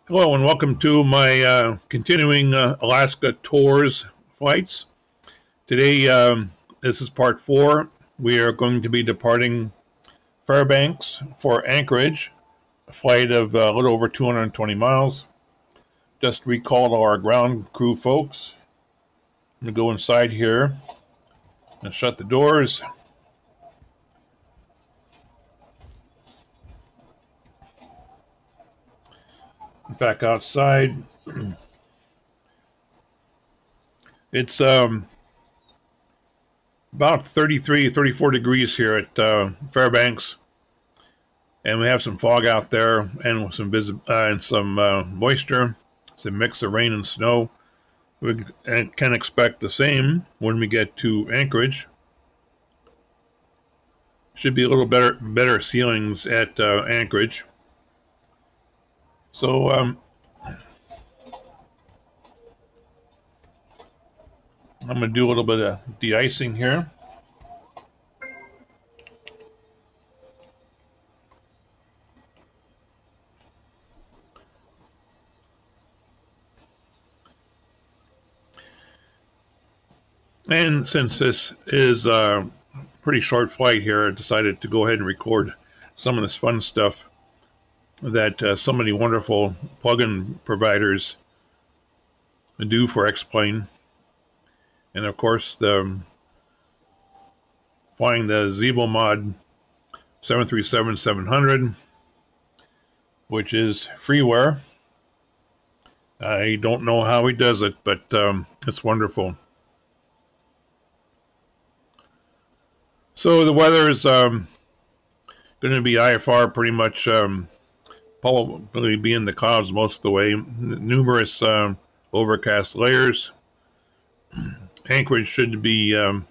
Hello and welcome to my continuing Alaska tours flights. Today, this is part 4. We are going to be departing Fairbanks for Anchorage, a flight of a little over 220 miles. Just recall to our ground crew folks. I'm going to go inside here and shut the doors. Back outside. It's about 33, 34 degrees here at Fairbanks, and we have some fog out there and some moisture. It's a mix of rain and snow. We can expect the same when we get to Anchorage. Should be a little better ceilings at Anchorage. So I'm going to do a little bit of de-icing here. And since this is a pretty short flight here, I decided to go ahead and record some of this fun stuff that so many wonderful plugin providers do for X-Plane. And of course, flying the Zibo737-700, which is freeware. I don't know how he does it, but it's wonderful. So the weather is going to be IFR pretty much, probably be in the clouds most of the way. Numerous overcast layers. Anchorage should be around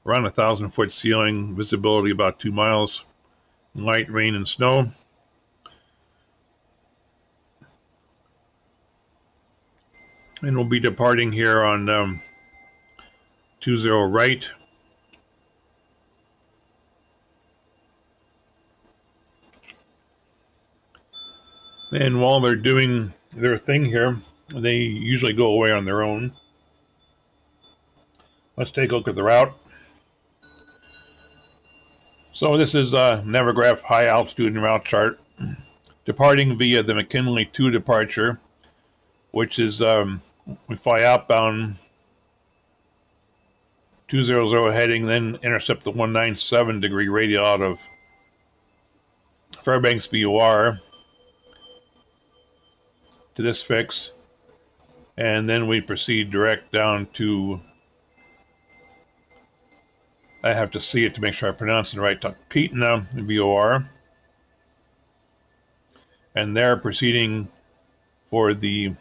1,000-foot ceiling, visibility about 2 miles, light rain and snow. And we'll be departing here on 20 right. And while they're doing their thing here, they usually go away on their own. Let's take a look at the route. So this is a Navigraph high altitude and route chart. Departing via the McKinley 2 departure, which is we fly outbound 200 heading, then intercept the 197 degree radial out of Fairbanks VOR to this fix, and then we proceed direct down to, I have to see it to make sure I pronounce it right, Keatna VOR, and there proceeding for the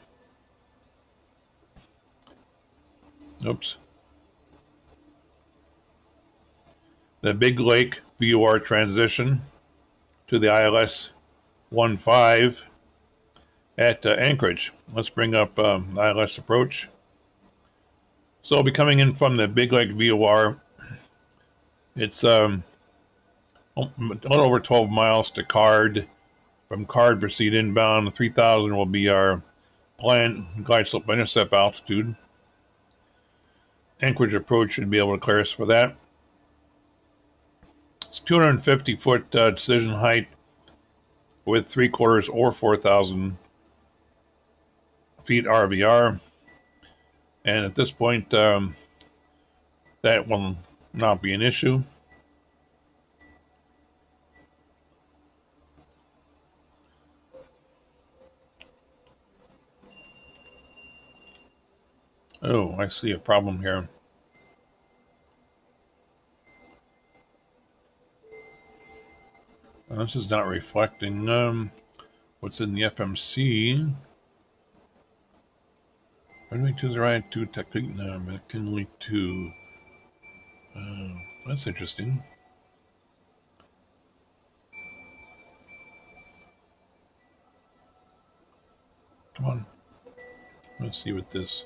Big Lake VOR transition to the ILS 15 at Anchorage. Let's bring up ILS approach. So I'll be coming in from the Big Lake VOR. It's a little over 12 miles to Card. From Card, proceed inbound. 3,000 will be our planned glide slope intercept altitude. Anchorage approach should be able to clear us for that. It's 250-foot decision height with 3/4 or 4,000 feet RVR. And at this point, that will not be an issue. Oh, I see a problem here. This is not reflecting what's in the FMC. Runway 2 right, 2 technique, McKinley 2. That's interesting. Come on. Let's see what this.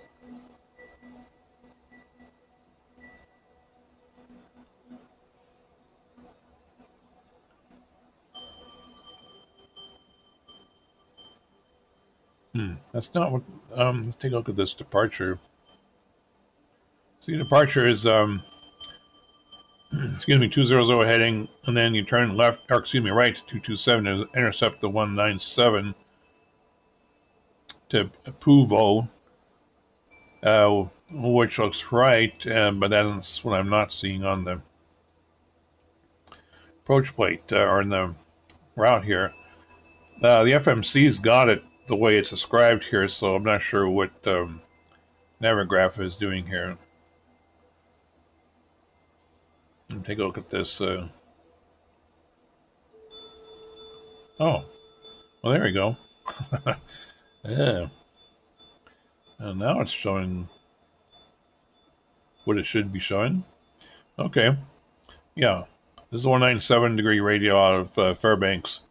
That's not what. Let's take a look at this departure. See, departure is excuse me, 200 heading, and then you turn left, or excuse me, right to 227 to intercept the 197 to Puvo, which looks right, but that's what I'm not seeing on the approach plate or in the route here. The FMC's got it the way it's described here, so I'm not sure what Navigraph is doing here. Let me take a look at this. Oh, well, there we go. Yeah. And now it's showing what it should be showing. Okay. Yeah. This is a 197-degree radio out of Fairbanks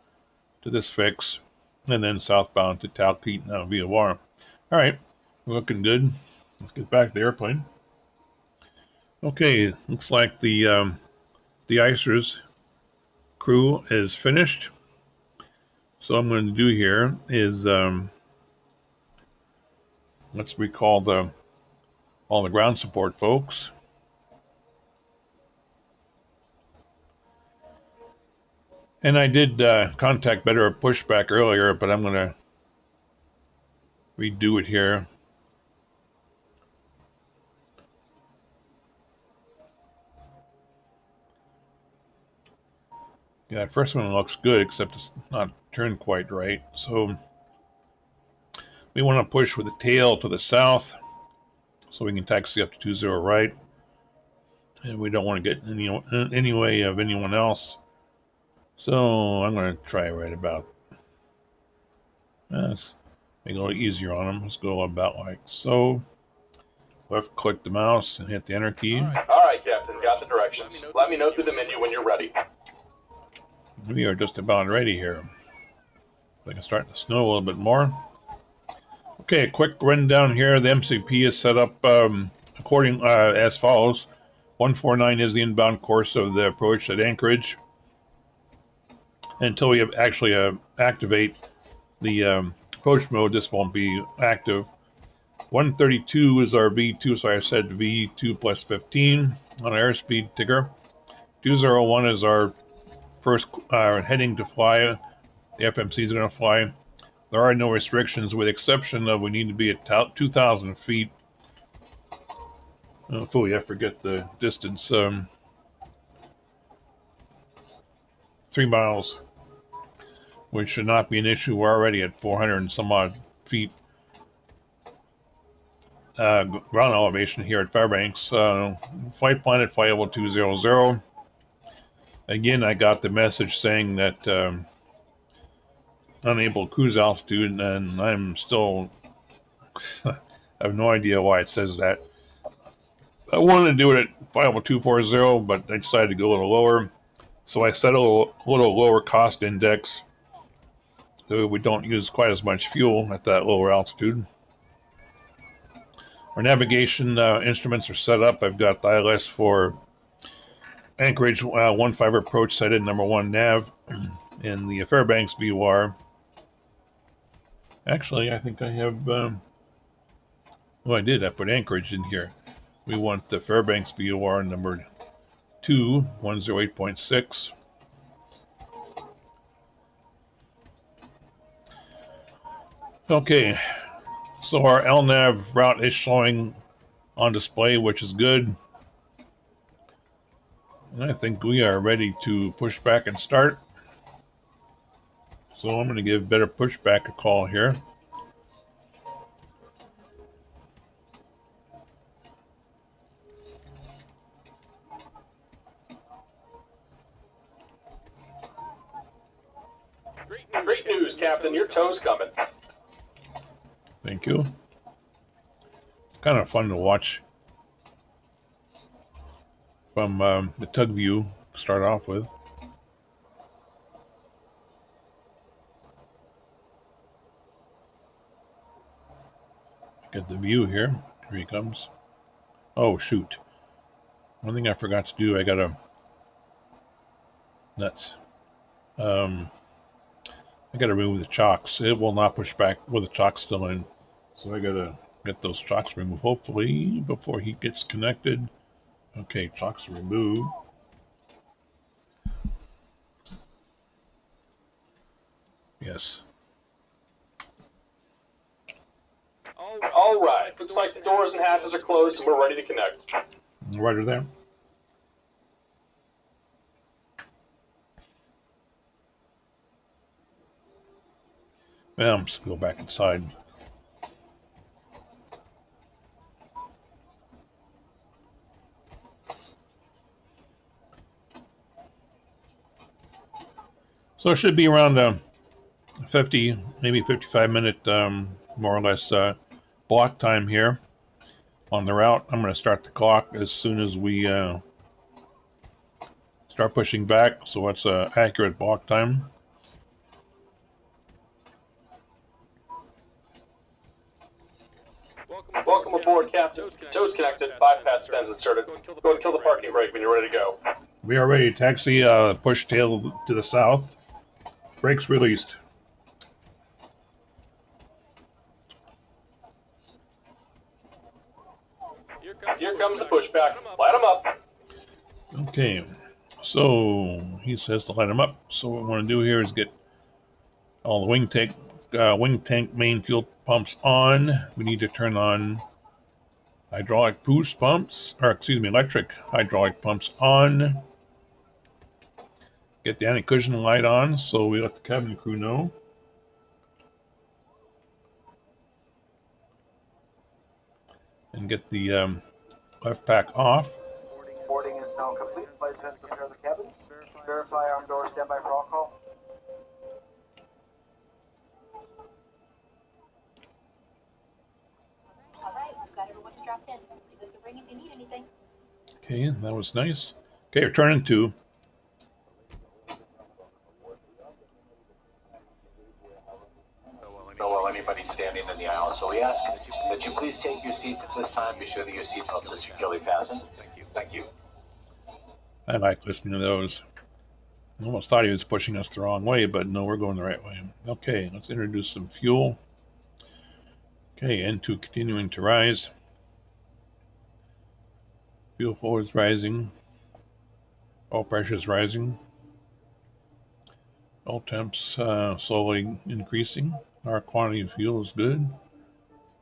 to this fix, and then southbound to Talkeet now via War. All right. We're looking good. Let's get back to the airplane. Okay. Looks like the de-icers crew is finished. So what I'm going to do here is let's recall all the ground support folks. And I did contact Better Pushback earlier, but I'm going to redo it here. Yeah, the first one looks good, except it's not turned quite right. So we want to push with the tail to the south so we can taxi up to 20 right. And we don't want to get in any way of anyone else. So I'm going to try right about. Let's make it a little easier on them. Let's go about like so. Left click the mouse and hit the enter key. All right, Captain, got the directions. Let me know through the menu when you're ready. We are just about ready here. I can start to snow a little bit more. Okay, a quick rundown here. The MCP is set up according as follows. 149 is the inbound course of the approach at Anchorage. Until we actually activate the approach mode, this won't be active. 132 is our V2, so I said V2 plus 15 on our airspeed ticker. 201 is our first heading to fly. The FMC is going to fly. There are no restrictions, with the exception of we need to be at 2,000 feet. I forget the distance. 3 miles, which should not be an issue. We're already at 400 and some odd feet ground elevation here at Fairbanks. Flight plan at flight level 200. Again, I got the message saying that unable cruise altitude, and I'm still I have no idea why it says that. I wanted to do it at flight level 240, but I decided to go a little lower. So I set a little lower cost index so we don't use quite as much fuel at that lower altitude. Our navigation instruments are set up. I've got the ILS for Anchorage 15 approach set in number 1 nav, and the Fairbanks VOR. Actually, I think I have, I did. I put Anchorage in here. We want the Fairbanks VOR number 2, 108.6. Okay, so our LNAV route is showing on display, which is good. And I think we are ready to push back and start. So I'm going to give Better Pushback a call here. Great news, Captain. Your tow's coming. Thank you. It's kind of fun to watch from the tug view to start off with. Get the view here. Here he comes. Oh, shoot. One thing I forgot to do, I got I gotta remove the chocks. It will not push back with the chocks still in. So I gotta get those chocks removed, hopefully, before he gets connected. Okay, chocks removed. Yes. All right. Looks like the doors and hatches are closed and we're ready to connect. Right there. Well, I'm just gonna go back inside. So it should be around 50, maybe 55-minute, more or less, block time here on the route. I'm going to start the clock as soon as we start pushing back, so it's accurate block time. Welcome aboard, Captain. Joe's connected. 5 pass pens inserted. Go and kill the parking brake when you're ready to go. We are ready to taxi. Push tail to the south. Brakes released. Here comes the pushback. Light them up. Okay, so he says to light them up. So what we want to do here is get all the wing tank main fuel pumps on. We need to turn on hydraulic boost pumps, or excuse me, electric hydraulic pumps on. Get the anti-cushion light on, so we let the cabin crew know. And get the left pack off. Boarding is now complete. Flight attendants prepare the cabins. Verify arm door, standby for all call. All right, we've got everyone strapped in. Give us a ring if you need anything. Okay, that was nice. Okay, returning to. While anybody's standing in the aisle, so we ask that you please take your seats at this time. Be sure that your seatbelts are securely fastened. Thank you. I like listening to those. I almost thought he was pushing us the wrong way, but no, we're going the right way. Okay, let's introduce some fuel. Okay, N2 continuing to rise. Fuel flow is rising. Oil pressure is rising. Oil temps slowly increasing. Our quantity of fuel is good.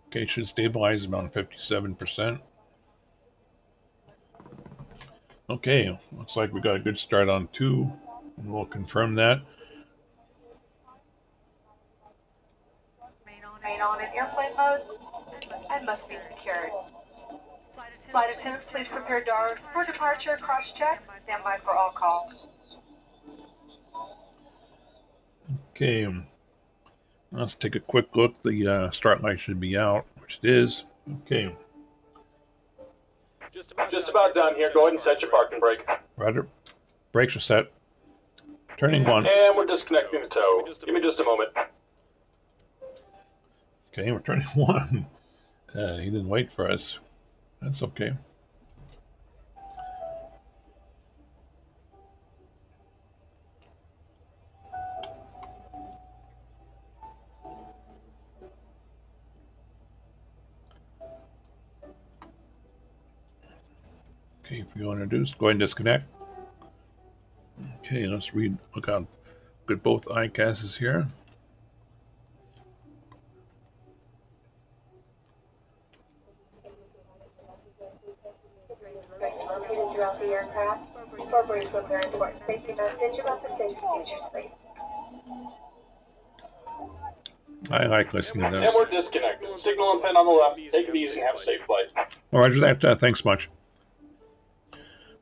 Okay, should stabilize about 57%. Okay, looks like we got a good start on 2, and we'll confirm that. Remain on in airplane mode and must be secured. Flight attendants, please prepare doors for departure. Cross-check. Stand by for all calls. Okay, let's take a quick look. The start light should be out, which it is. Okay. Just about done here. Go ahead and set your parking brake. Roger. Brakes are set. Turning 1. And we're disconnecting the tow. Give me just a moment. Okay, we're turning 1. He didn't wait for us. That's okay. Okay, if you're introduced, go ahead and disconnect. Okay, let's look at both ICASs here. Throughout the aircraft, incorporated with their important safety message about the safe features, please. I like listening to those. And we're disconnected. Signal and pin on the left. Take it easy and have a safe flight. Roger that. Thanks much.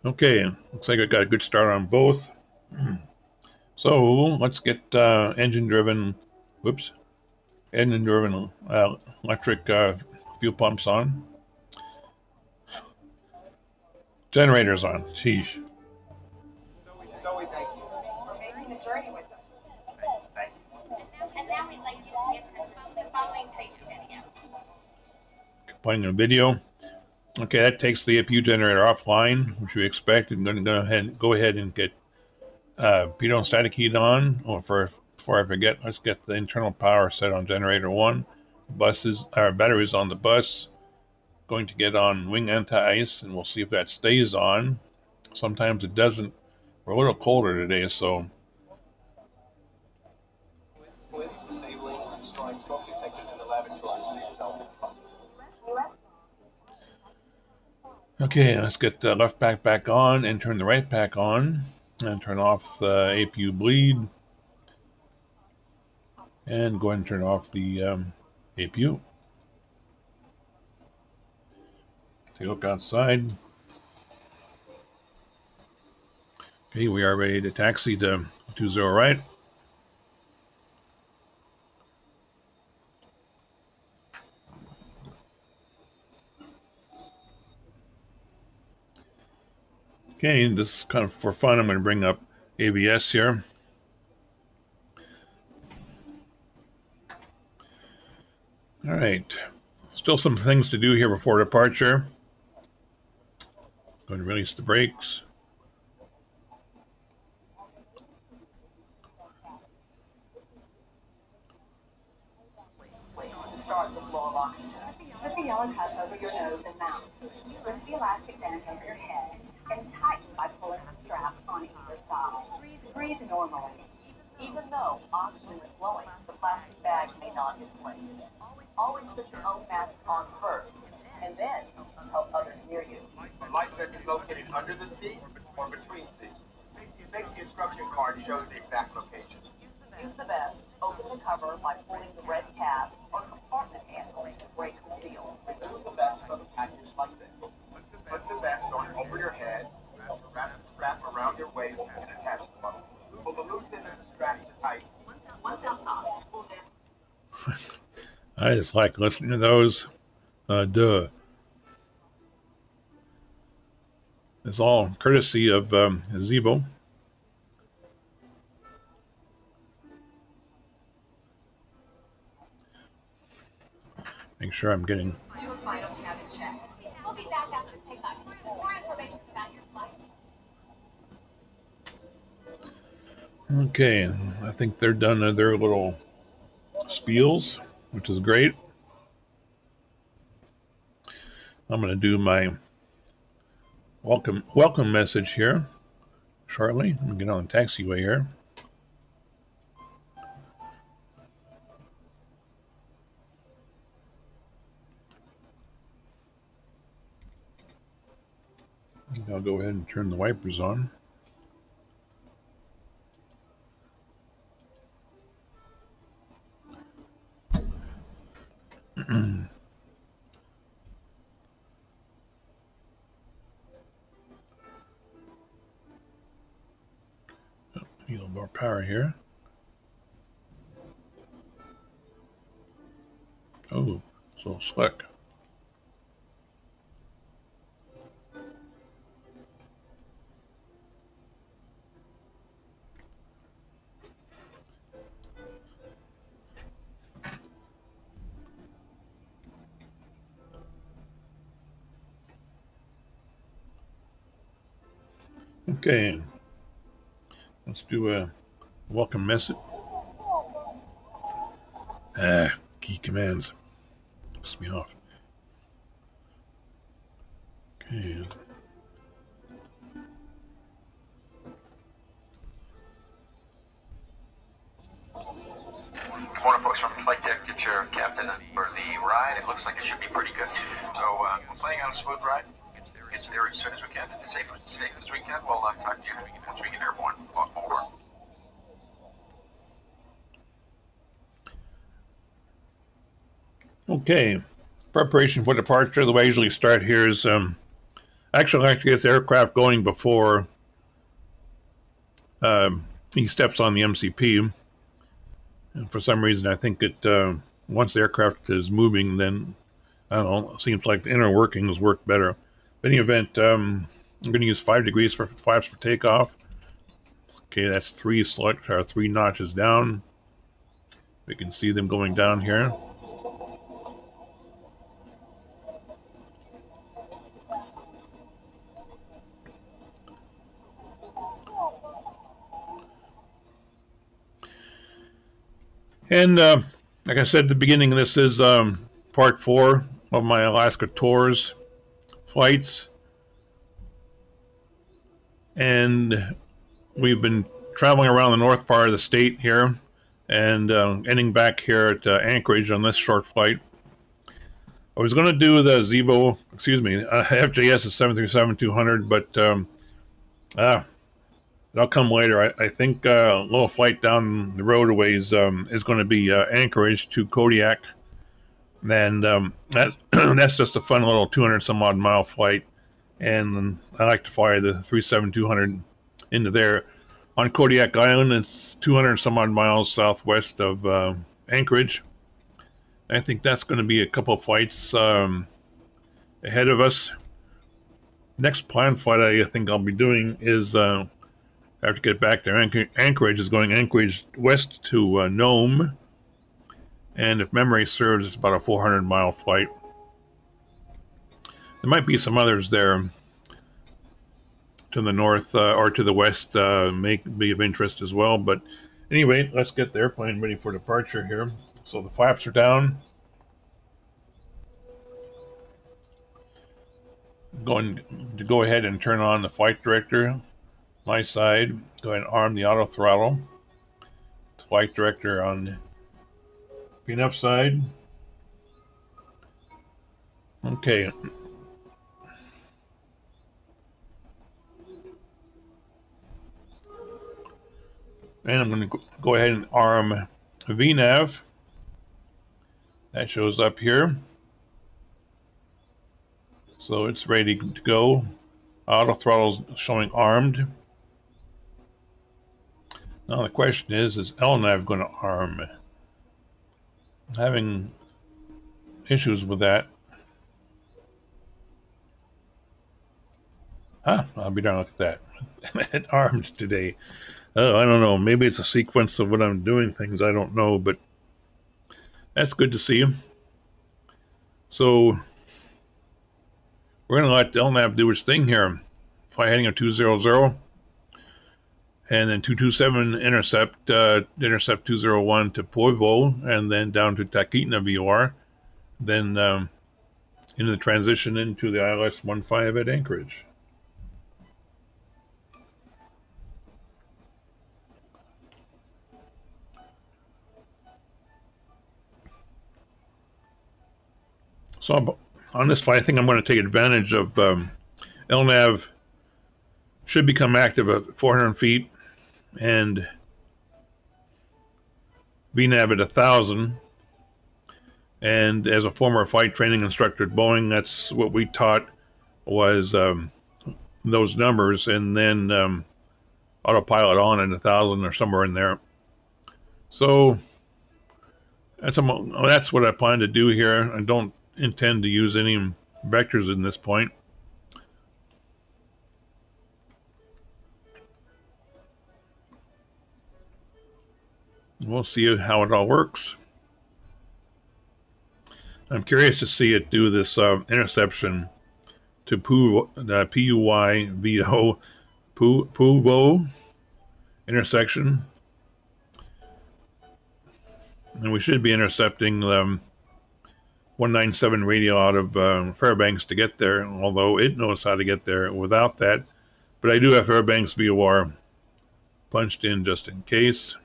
Okay, looks like I got a good start on both. So let's get engine-driven electric fuel pumps on. Generators on. Sheesh. For making the journey with us. And now we'd like you to pay attention to the following training video. Playing a video. Okay, that takes the APU generator offline, which we expect. I'm going to go ahead and get pitot static heat on, or for before I forget, let's get the internal power set on generator 1. Our batteries on the bus. Going to get on wing anti-ice, and we'll see if that stays on. Sometimes it doesn't. We're a little colder today, so. Disabling and installing smoke detectors in the laboratories for your development. Okay, let's get the left pack back on and turn the right pack on. And turn off the APU bleed. And go ahead and turn off the APU. Take a look outside. Okay, we are ready to taxi to 20 right. Okay, this is kind of for fun. I'm going to bring up ABS here. All right, still some things to do here before departure. Going to release the brakes. To start the flow of oxygen, put the yellow cup over your nose and mouth. Twist the elastic band over your head and tighten by pulling the straps on either side. Breathe normally. Even though oxygen is flowing, the plastic bag may not inflate. Always put your own mask on first, and then help others near you. Life vest is located under the seat or between seats. Safety instruction card shows the exact location. Use the vest, open the cover by pulling the red tab or compartment handle to break the seal. Remove the vest from the package like this. Put the vest on over your head, wrap the strap around your waist, and attach the bow. Pull the loose end of the strap to tighten. Once outside, pull down. I just like listening to those. Duh. It's all courtesy of Zibo. Make sure I'm getting. We'll be back after takeoff. More information about your flight. Okay, I think they're done their little spiels, which is great. I'm going to do my welcome message here shortly. I'm going to get on the taxiway here. I'll go ahead and turn the wipers on. Need a little more power here. Oh, so slick. Okay, let's do a welcome message. Key commands. Piss me off. Okay. Morning, folks from Flight Deck. Get your captain for the ride. It looks like it should be pretty good. So we're planning on a smooth ride. Get there as soon as we can. As safe as we can. We'll talk to you once we get airborne. Over. Okay. Preparation for departure. The way I usually start here is actually I like to get the aircraft going before he steps on the MCP. And for some reason, I think it once the aircraft is moving, then I don't know. It seems like the inner workings work better. In any event, I'm going to use 5 degrees for flaps for takeoff. Okay, that's 3 notches down. We can see them going down here. And like I said at the beginning, this is part 4 of my Alaska tours flights. And we've been traveling around the north part of the state here and ending back here at Anchorage on this short flight. I was going to do the Zibo, FJS is 737-200, but that'll come later. I think a little flight down the road a ways is going to be Anchorage to Kodiak. And that that's just a fun little 200 some odd mile flight. And I like to fly the 37-200 into there. On Kodiak Island, it's 200 some odd miles southwest of Anchorage. I think that's going to be a couple of flights ahead of us. Next planned flight I think I'll be doing is I have to get back there. Anchorage is going Anchorage west to Nome, and if memory serves, it's about a 400-mile flight. There might be some others there to the north or to the west may be of interest as well. But anyway, let's get the airplane ready for departure here. So the flaps are down. Going to go ahead and turn on the flight director. My side, go ahead and arm the auto throttle. Flight director on the PNF side. Okay. And I'm going to go ahead and arm VNAV. That shows up here. So it's ready to go. Auto throttle's showing armed. Now the question is LNAV going to arm? I'm having issues with that. I'll be darned, look at that. It armed today. Oh, I don't know. Maybe it's a sequence of what I'm doing things. I don't know, but that's good to see. So we're going to let LNAV do its thing here. Fly heading of 200, and then 227 intercept 201 to Poivo, and then down to Tahkeetna VOR, then into the transition into the ILS-15 at Anchorage. So on this flight, I think I'm going to take advantage of LNAV should become active at 400 feet and VNAV at 1,000. And as a former flight training instructor at Boeing, that's what we taught was those numbers, and then autopilot on at 1,000 or somewhere in there. So that's what I plan to do here. I don't intend to use any vectors in this point. We'll see how it all works. I'm curious to see it do this interception to Puvo intersection. And we should be intercepting the 197 radio out of Fairbanks to get there, although it knows how to get there without that. But I do have Fairbanks VOR punched in just in case.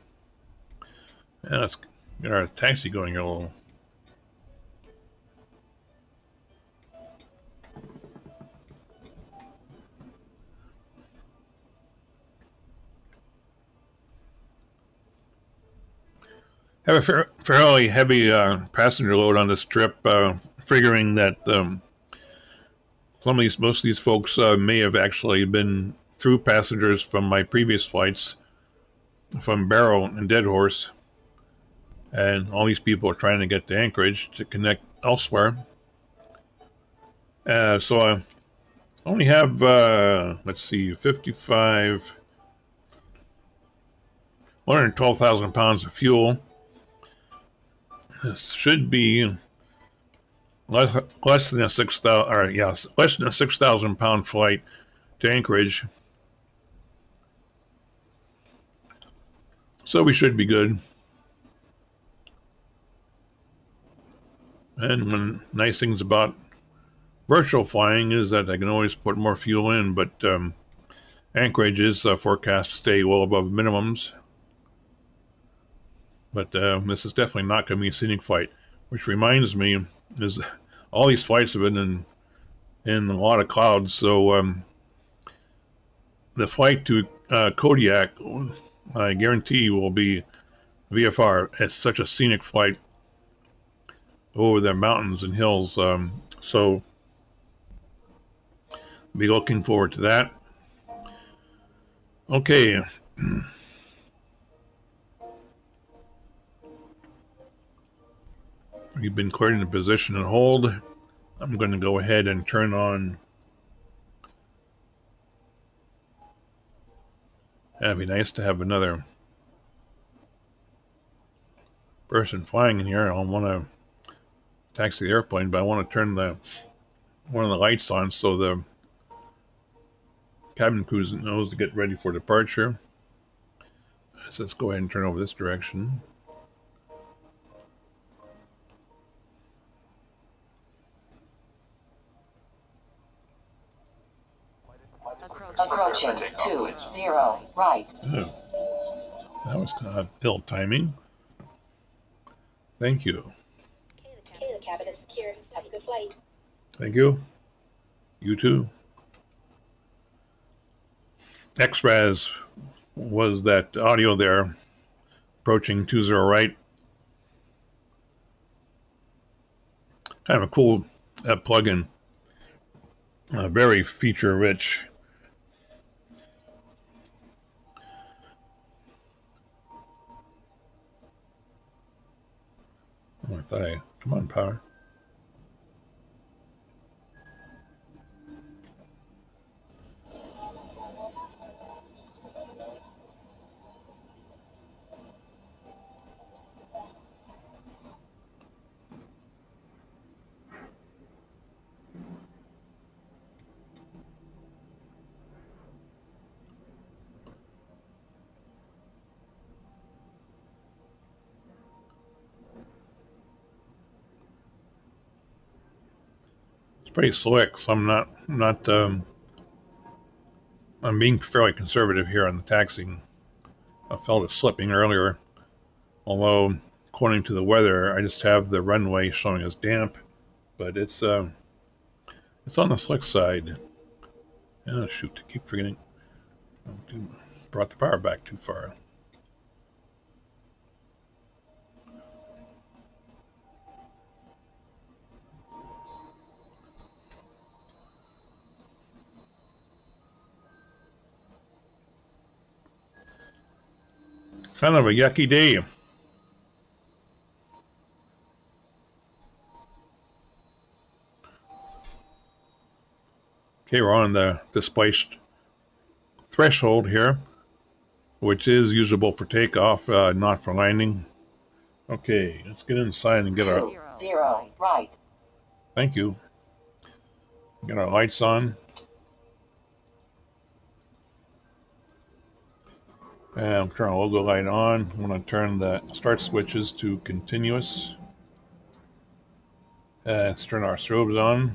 And let's get our taxi going here a little. Have a fairly heavy passenger load on this trip, figuring that most of these folks may have actually been through passengers from my previous flights from Barrow and Dead Horse, and all these people are trying to get to Anchorage to connect elsewhere. So I only have, let's see, 112,000 pounds of fuel. This should be less than a 6,000 pound flight to Anchorage. So we should be good. And one nice things about virtual flying is that I can always put more fuel in, but Anchorage is forecast to stay well above minimums. But this is definitely not going to be a scenic flight, which reminds me, is all these flights have been in a lot of clouds. So the flight to Kodiak, I guarantee, will be VFR. It's such a scenic flight over the mountains and hills. So be looking forward to that. Okay. We've been cleared into position and hold. I'm going to go ahead and turn on. That'd be nice to have another person flying in here. I don't want to taxi the airplane, but I want to turn one of the lights on so the cabin crew knows to get ready for departure. So let's go ahead and turn over this direction. Approaching 20 right. Oh, that was kind of ill timing. Thank you. Okay, the cabin is secure. Have a good flight. Thank you. You too. X-Raz was that audio there. Approaching 20 right. Kind of a cool plugin. Very feature rich. Oh, I thought come on, power. Pretty slick, so I'm being fairly conservative here on the taxiing. I felt it slipping earlier, although according to the weather, I just have the runway showing as damp, but it's on the slick side. Oh shoot, I keep forgetting. Brought the power back too far. Kind of a yucky day. Okay, we're on the displaced threshold here, which is usable for takeoff, not for landing. Okay, let's get inside and get our... 20 right. Thank you. Get our lights on. And turn our logo light on. I'm going to turn the start switches to continuous. Let's turn our strobes on.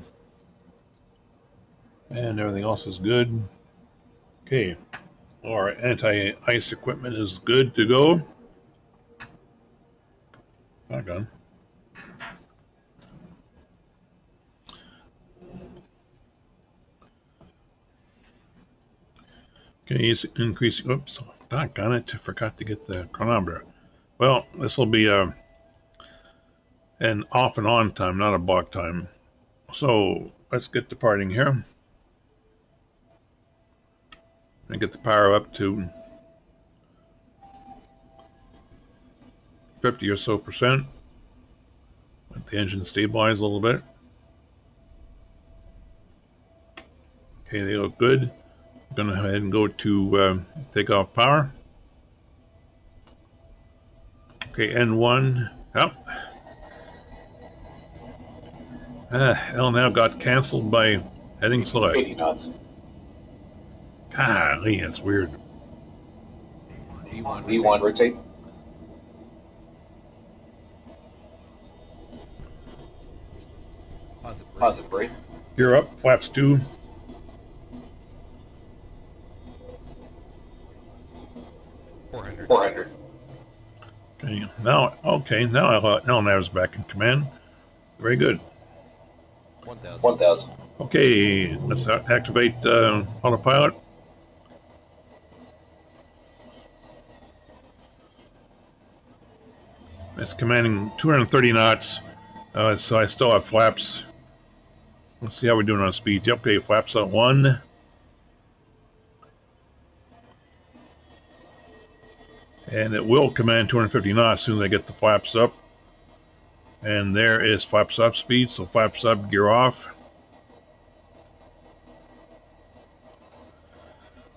And everything else is good. Okay. Our anti-ice equipment is good to go. Not gone. Okay, increase. Oops, doggone it! Forgot to get the chronometer. Well, this will be an off and on time, not a block time. So let's get departing here. And get the power up to 50 or so percent. Let the engine stabilize a little bit. Okay, they look good. I'm gonna go ahead and go to takeoff power. Okay, N1. Yep. L now got canceled by heading select. 80 knots. Golly, that's weird. V1 rotate. Positive 3. Gear up, flaps 2. $400. Okay, now Nav's back in command. Very good. 1,000. Okay, let's activate autopilot. It's commanding 230 knots, so I still have flaps. Let's see how we're doing on speed. Okay, flaps at 1. And it will command 250 knots as soon as I get the flaps up. And there is flaps up speed, so flaps up, gear off.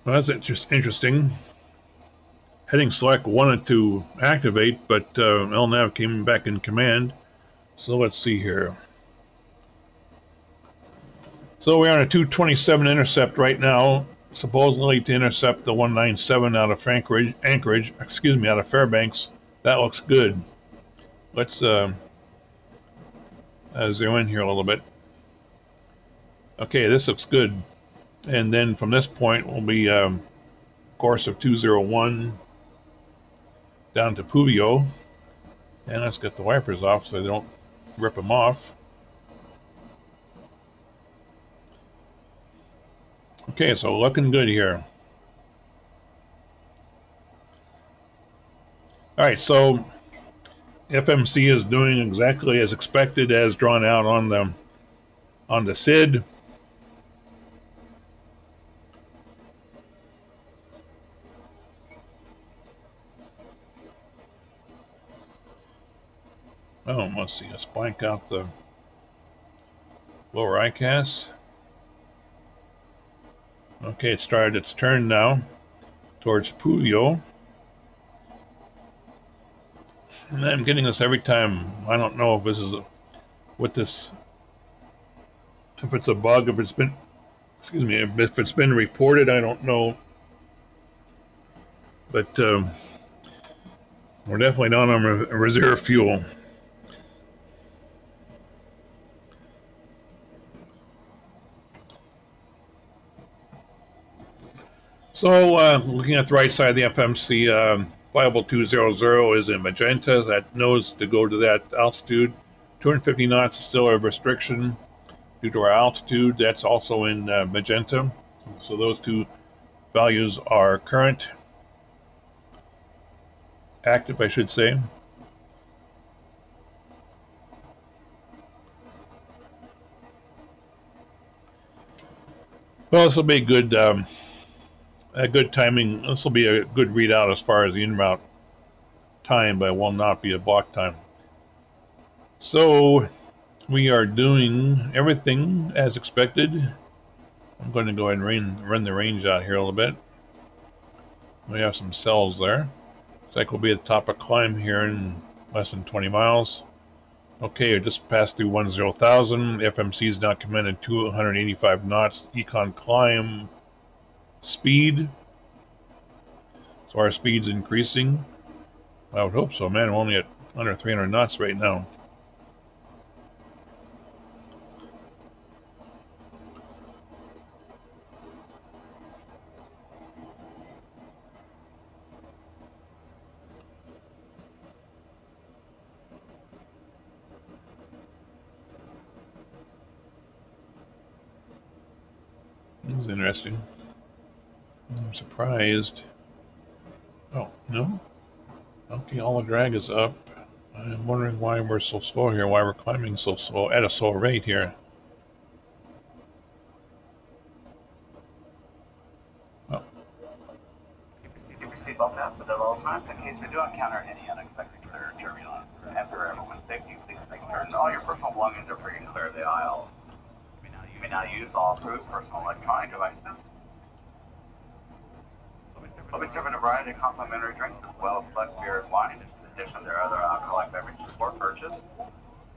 Well, that's just interesting. Heading select wanted to activate, but LNAV came back in command. So let's see here. So we're on a 227 intercept right now, supposedly to intercept the 197 out of Anchorage, excuse me, out of Fairbanks. That looks good. Let's zoom in here a little bit. Okay, this looks good. And then from this point will be course of 201 down to Puvio. And let's get the wipers off so they don't rip them off. Okay, so looking good here. Alright, so FMC is doing exactly as expected, as drawn out on the SID. Oh, let's see, let's blank out the lower ICAS. Okay, it started its turn now towards Puvio. And I'm getting this every time. I don't know if this is if it's a bug, if it's been, excuse me, if it's been reported, I don't know. But we're definitely not on reserve fuel. So, looking at the right side of the FMC, Flyable 200 is in magenta. That knows to go to that altitude. 250 knots is still a restriction due to our altitude. That's also in magenta. So those two values are current. Active, I should say. Well, this will be a good timing. This will be a good readout as far as the en route time, but it will not be a block time. So we are doing everything as expected. I'm going to go ahead and run the range out here a little bit. We have some cells there. Looks like we'll be at the top of climb here in less than 20 miles. Okay, we just passed through 10,000. FMC is now commanded 285 knots econ climb speed. So our speed's increasing. I would hope so, man. We're only at under 300 knots right now. This is interesting. I'm surprised. Oh, no? Okay, all the drag is up. I'm wondering why we're so slow here, why we're climbing so slow, at a slow rate here. Oh. Keep your seatbelt fastened at all times in case we do encounter any unexpected clear turbulence. And for everyone's safety, please make certain all your personal belongings are free to clear the aisle. You may now use all approved personal electronic devices. We'll be serving a variety of complimentary drinks as well as select beer and wine. In addition, there are other alcoholic beverages for purchase.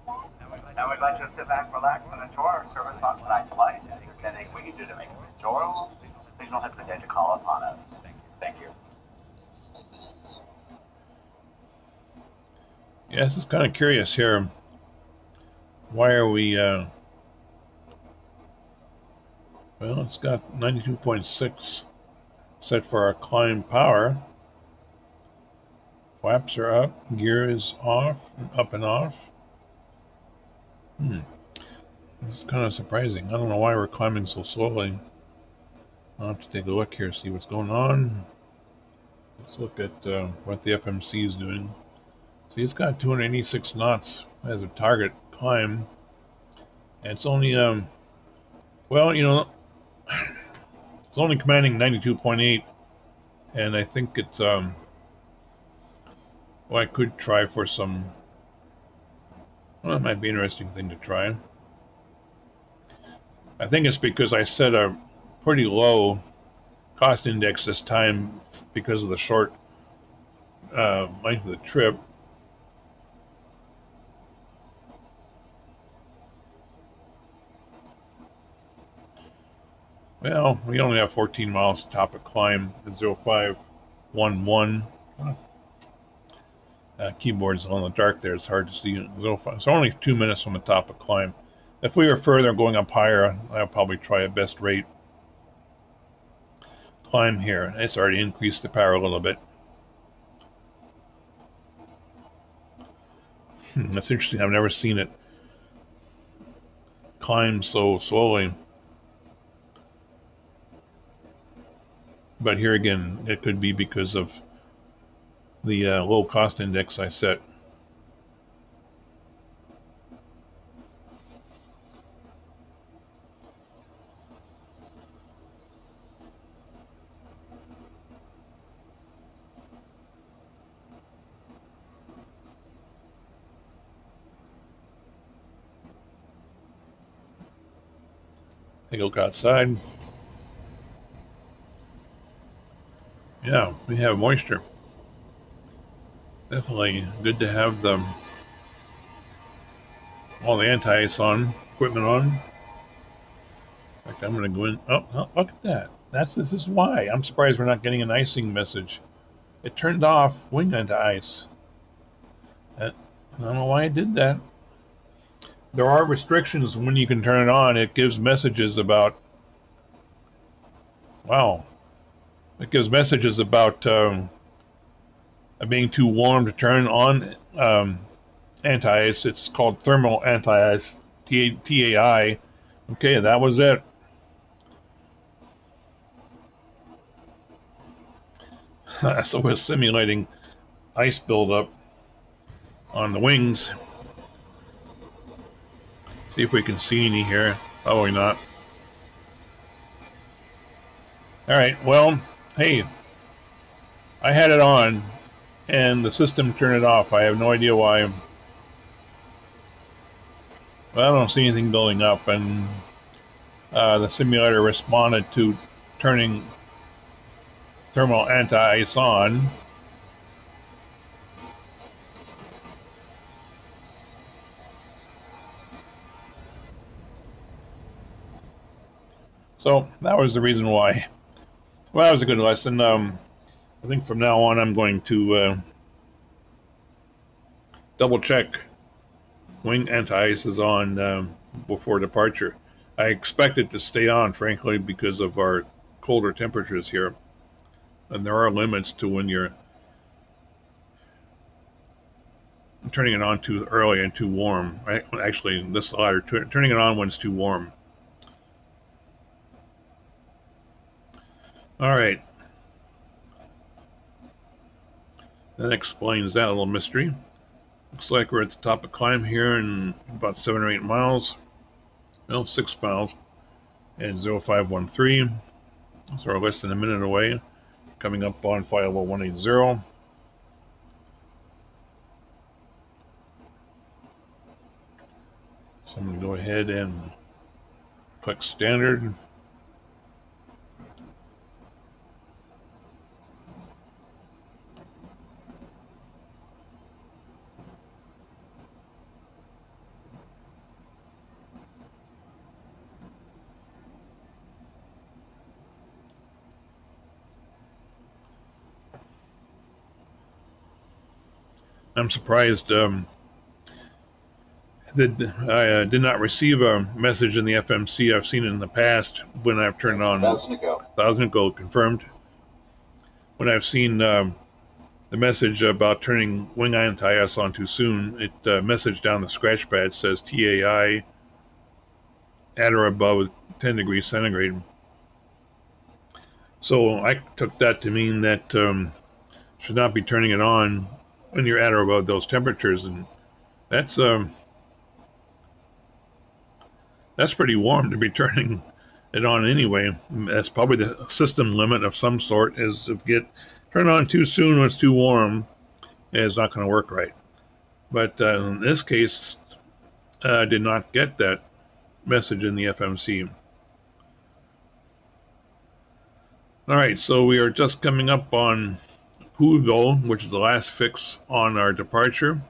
Now we'd like you to sit back, relax, and enjoy our service on tonight's flight. If there's anything we can do to make it enjoyable, please don't hesitate to call upon us. Thank you. Yeah, this is kind of curious here. Why are we Well, it's got 92.6 set for our climb power. Flaps are up, gear is off, up and off. It's kind of surprising. I don't know why we're climbing so slowly. I'll have to take a look here, see what's going on. Let's look at what the FMC is doing. See, it's got 286 knots as a target climb. And it's only, well, you know, it's only commanding 92.8. And I think it's, well, I could try for some, well, that might be an interesting thing to try. I think it's because I set a pretty low cost index this time because of the short length of the trip. Well, we only have 14 miles to top a climb at 0511. Keyboard's on the dark there, it's hard to see. It's only 2 minutes from the top of climb. If we were further going up higher, I'll probably try a best rate climb here. It's already increased the power a little bit. That's interesting. I've never seen it climb so slowly. But here again, it could be because of the low cost index I set. Take a look outside. Yeah, we have moisture. Definitely good to have all the anti-ice on, equipment on. In fact, I'm going to go in. Oh, look at that. This is why. I'm surprised we're not getting an icing message. It turned off wing anti-ice. I don't know why it did that. There are restrictions when you can turn it on. It gives messages about, wow. It gives messages about being too warm to turn on anti-ice. It's called thermal anti-ice, TAI. Okay, that was it. So we're simulating ice buildup on the wings. See if we can see any here. Probably not. Alright, well, hey, I had it on and the system turned it off. I have no idea why. But I don't see anything building up, and the simulator responded to turning thermal anti-ice on. So that was the reason why. Well, that was a good lesson. I think from now on I'm going to double check wing anti-ice is on before departure. I expect it to stay on, frankly, because of our colder temperatures here. And there are limits to when you're turning it on too early and too warm. Right? Actually, this latter, turning it on when it's too warm. All right. That explains that little mystery. Looks like we're at the top of climb here in about 7 or 8 miles. Well, 6 miles at 0513. So we're less than a minute away. Coming up on flight level 180. So I'm going to go ahead and click standard. I'm surprised I did not receive a message in the FMC. I've seen it in the past when I've turned on 1,000 ago confirmed. When I've seen the message about turning wing anti-ice on too soon, it message down the scratch pad says TAI at or above 10 degrees centigrade. So I took that to mean that should not be turning it on when you're at or above those temperatures, and that's pretty warm to be turning it on anyway. That's probably the system limit of some sort. Is if turn it on too soon when it's too warm, it's not going to work right. But in this case, I did not get that message in the FMC. All right, so we are just coming up on Poolville, which is the last fix on our departure.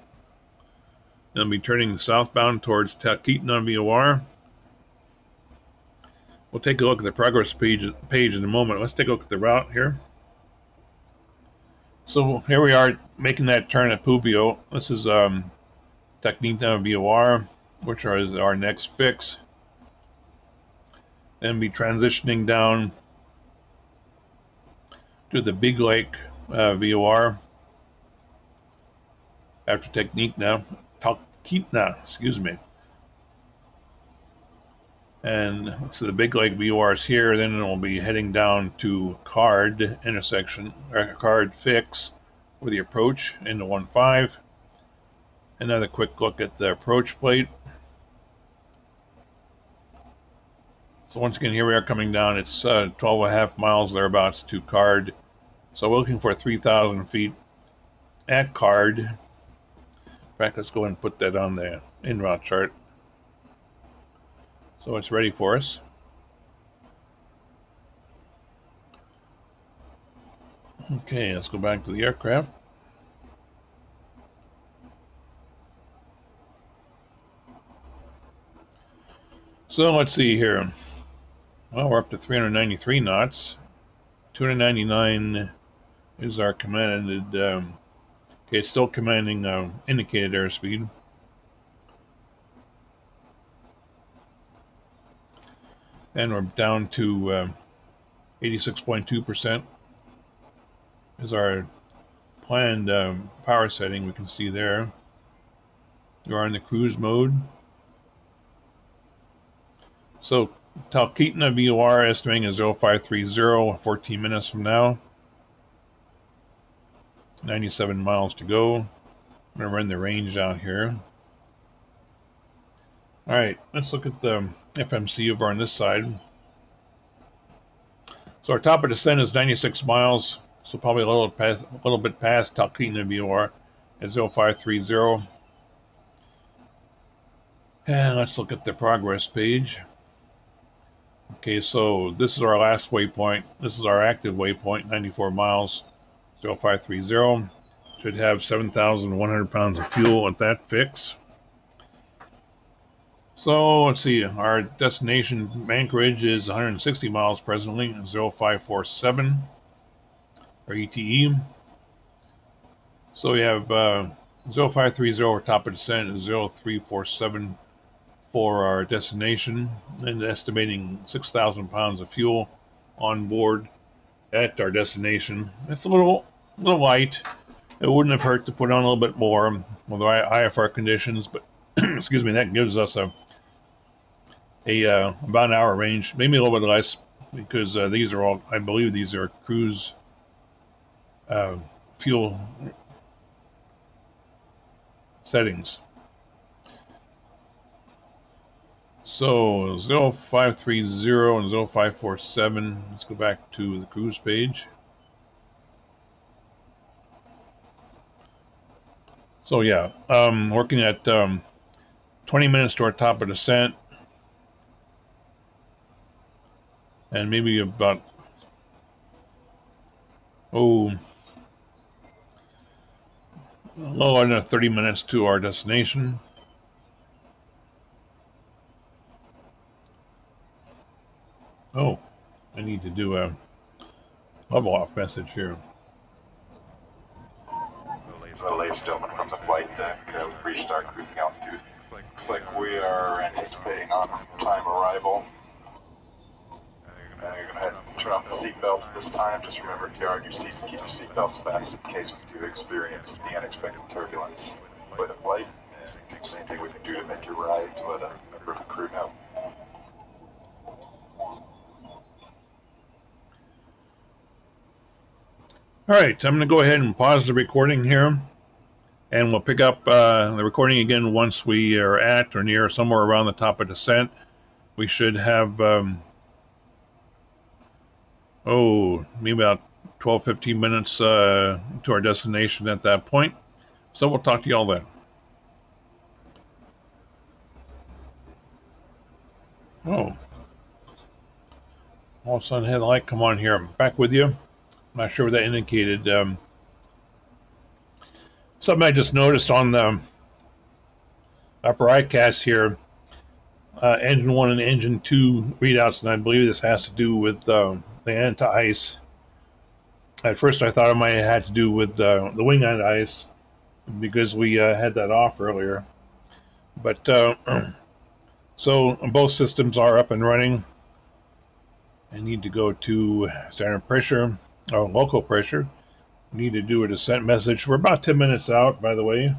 Then we'll be turning southbound towards Talkeetna VOR. We'll take a look at the progress page in a moment. Let's take a look at the route here. So here we are making that turn at Poolville. This is Talkeetna VOR, which is our next fix. Then be transitioning down to the Big Lake VOR after Talkeetna, excuse me. And so the Big Lake VOR is here. Then we'll be heading down to Card intersection, or Card fix for the approach into 1.5. Another quick look at the approach plate. So once again, here we are coming down. It's 12.5 miles thereabouts to Card. So we're looking for 3,000 feet at Card. In fact, let's go ahead and put that on the en-route chart. So it's ready for us. Okay, let's go back to the aircraft. So let's see here. Well, we're up to 393 knots. 299 is our commanded. Okay, it's still commanding indicated airspeed. And we're down to 86.2% is our planned power setting. We can see there. We are in the cruise mode. So Talkeetna VOR estimating is 0530, 14 minutes from now. 97 miles to go. I'm going to run the range out here. Alright, let's look at the FMC over on this side. So our top of descent is 96 miles, so probably a little bit past Talkeetna VOR at 0530. And let's look at the progress page. Okay, so this is our last waypoint. This is our active waypoint, 94 miles, 0530. Should have 7,100 pounds of fuel at that fix. So let's see, our destination Anchorage is 160 miles presently, 0547, or ETE. So we have 0530 our top of descent, and 0347 for our destination, and estimating 6,000 pounds of fuel on board at our destination. It's a little light. It wouldn't have hurt to put on a little bit more with the IFR conditions, but excuse me, that gives us about an hour range, maybe a little bit less, because these are all, I believe these are cruise fuel settings. So 0530 and 0547, let's go back to the cruise page. So yeah, working at 20 minutes to our top of descent, and maybe about a little under 30 minutes to our destination. Oh, I need to do a level off message here. So, ladies and gentlemen, from the flight deck, we've reached our cruising altitude. Looks like we are anticipating on-time arrival. You're going to head and turn off the seatbelt at this time. Just remember, if you are in your seats, keep your seatbelts fast in case we do experience the unexpected turbulence with the flight. And anything we can do to make your ride to let a member of the crew know. Alright, I'm going to go ahead and pause the recording here, and we'll pick up the recording again once we are at or near somewhere around the top of descent. We should have, maybe about 12-15 minutes to our destination at that point. So we'll talk to you all then. Oh. All of a sudden had a light come on here. I'm back with you. I'm not sure what that indicated. Something I just noticed on the upper ICAS here, engine 1 and engine 2 readouts, and I believe this has to do with the anti-ice. At first I thought it might have had to do with the wing anti-ice, because we had that off earlier. But so both systems are up and running. I need to go to standard pressure, or local pressure. Need to do a descent message. We're about 10 minutes out, by the way,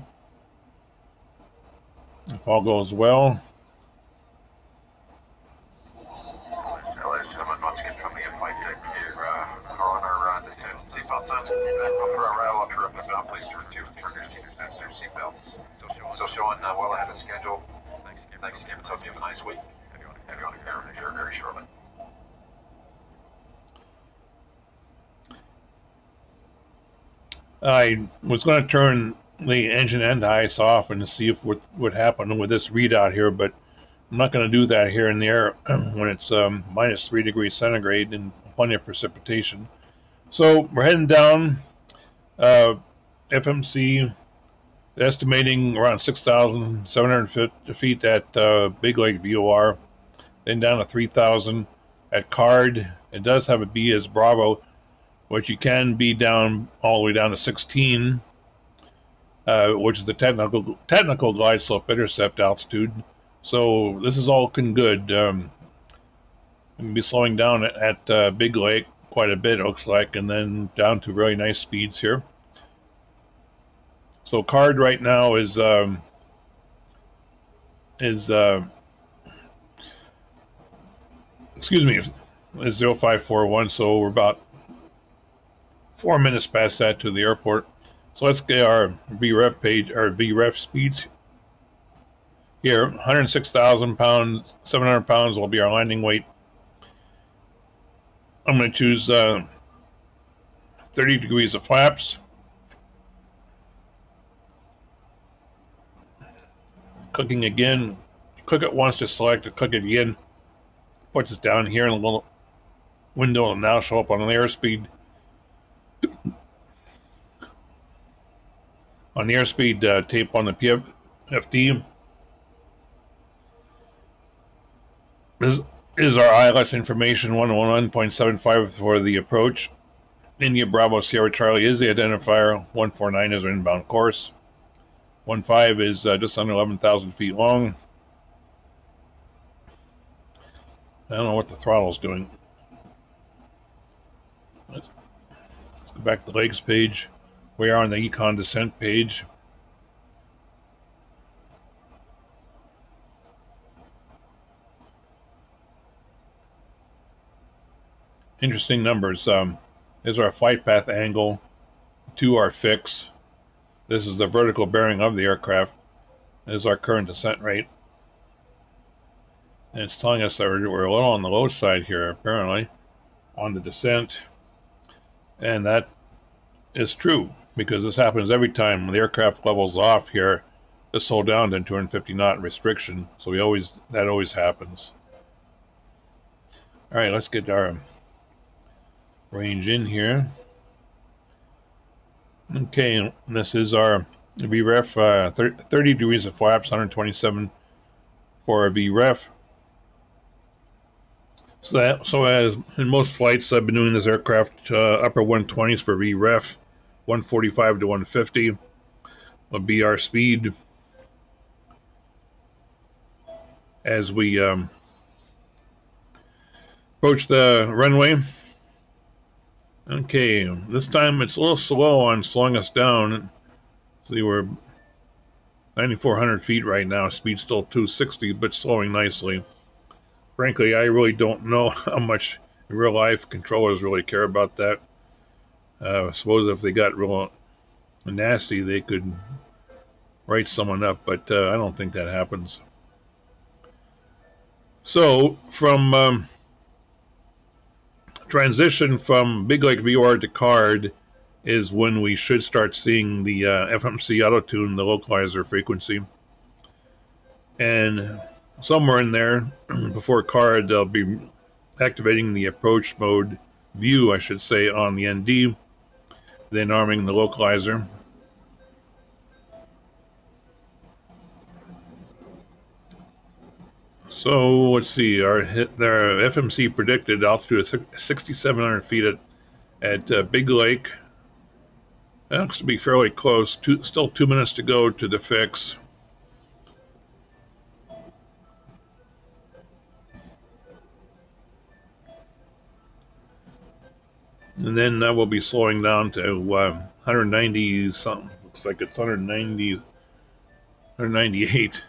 if all goes well. Ladies and gentlemen, once again from the flight deck here, are on our descent. Seatbelts on. For our rattle up for now, please turn your seatbelts. Still showing well ahead of schedule. Thanks again. Hope you have a nice week. Have you on here very shortly. I was going to turn the engine and ice off and to see if what would happen with this readout here, but I'm not going to do that here in the air when it's minus 3 degrees centigrade and plenty of precipitation. So we're heading down. FMC estimating around 6,700 feet at Big Lake VOR, then down to 3,000 at Card. It does have a B as Bravo, which you can be down all the way down to 16, which is the technical glide slope intercept altitude. So this is all looking good. We'll be slowing down at Big Lake quite a bit, it looks like, and then down to really nice speeds here. So Card right now is 0541, so we're about 4 minutes past that to the airport. So let's get our VREF page, our VREF speeds here. 106,000 pounds, 700 pounds will be our landing weight. I'm going to choose 30 degrees of flaps. Clicking again, click it once to select it, click it again, puts it down here in a little window and now show up on an airspeed. On the airspeed tape on the PFD. This is our ILS information 111.75 for the approach. India Bravo Sierra Charlie is the identifier. 149 is our inbound course. 15 is just under 11,000 feet long. I don't know what the throttle's doing. Let's go back to the legs page. We are on the Econ descent page. Interesting numbers. Is our flight path angle to our fix. This is the vertical bearing of the aircraft. This is our current descent rate. And it's telling us that we're a little on the low side here, apparently, on the descent. And that is true, because this happens every time the aircraft levels off here to slow down to 250 knot restriction. So that always happens. All right, let's get our range in here. Okay, this is our VREF, 30 degrees of flaps, 127 for a VREF. So as in most flights, I've been doing this aircraft upper 120s for VREF, 145 to 150 will be our speed. as we approach the runway. Okay, this time it's a little slow on slowing us down. See, we're 9,400 feet right now. Speed's still 260, but slowing nicely. Frankly, I really don't know how much in real life controllers really care about that. I suppose if they got real nasty, they could write someone up, but I don't think that happens. So, from transition from Big Lake VOR to card is when we should start seeing the FMC auto-tune, the localizer frequency. And somewhere in there, before card, they'll be activating the approach mode view, I should say, on the ND, then arming the localizer. So let's see, their FMC predicted altitude of 6,700 feet at Big Lake. That looks to be fairly close. Still 2 minutes to go to the fix. And then that will be slowing down to 190 something. Looks like it's 198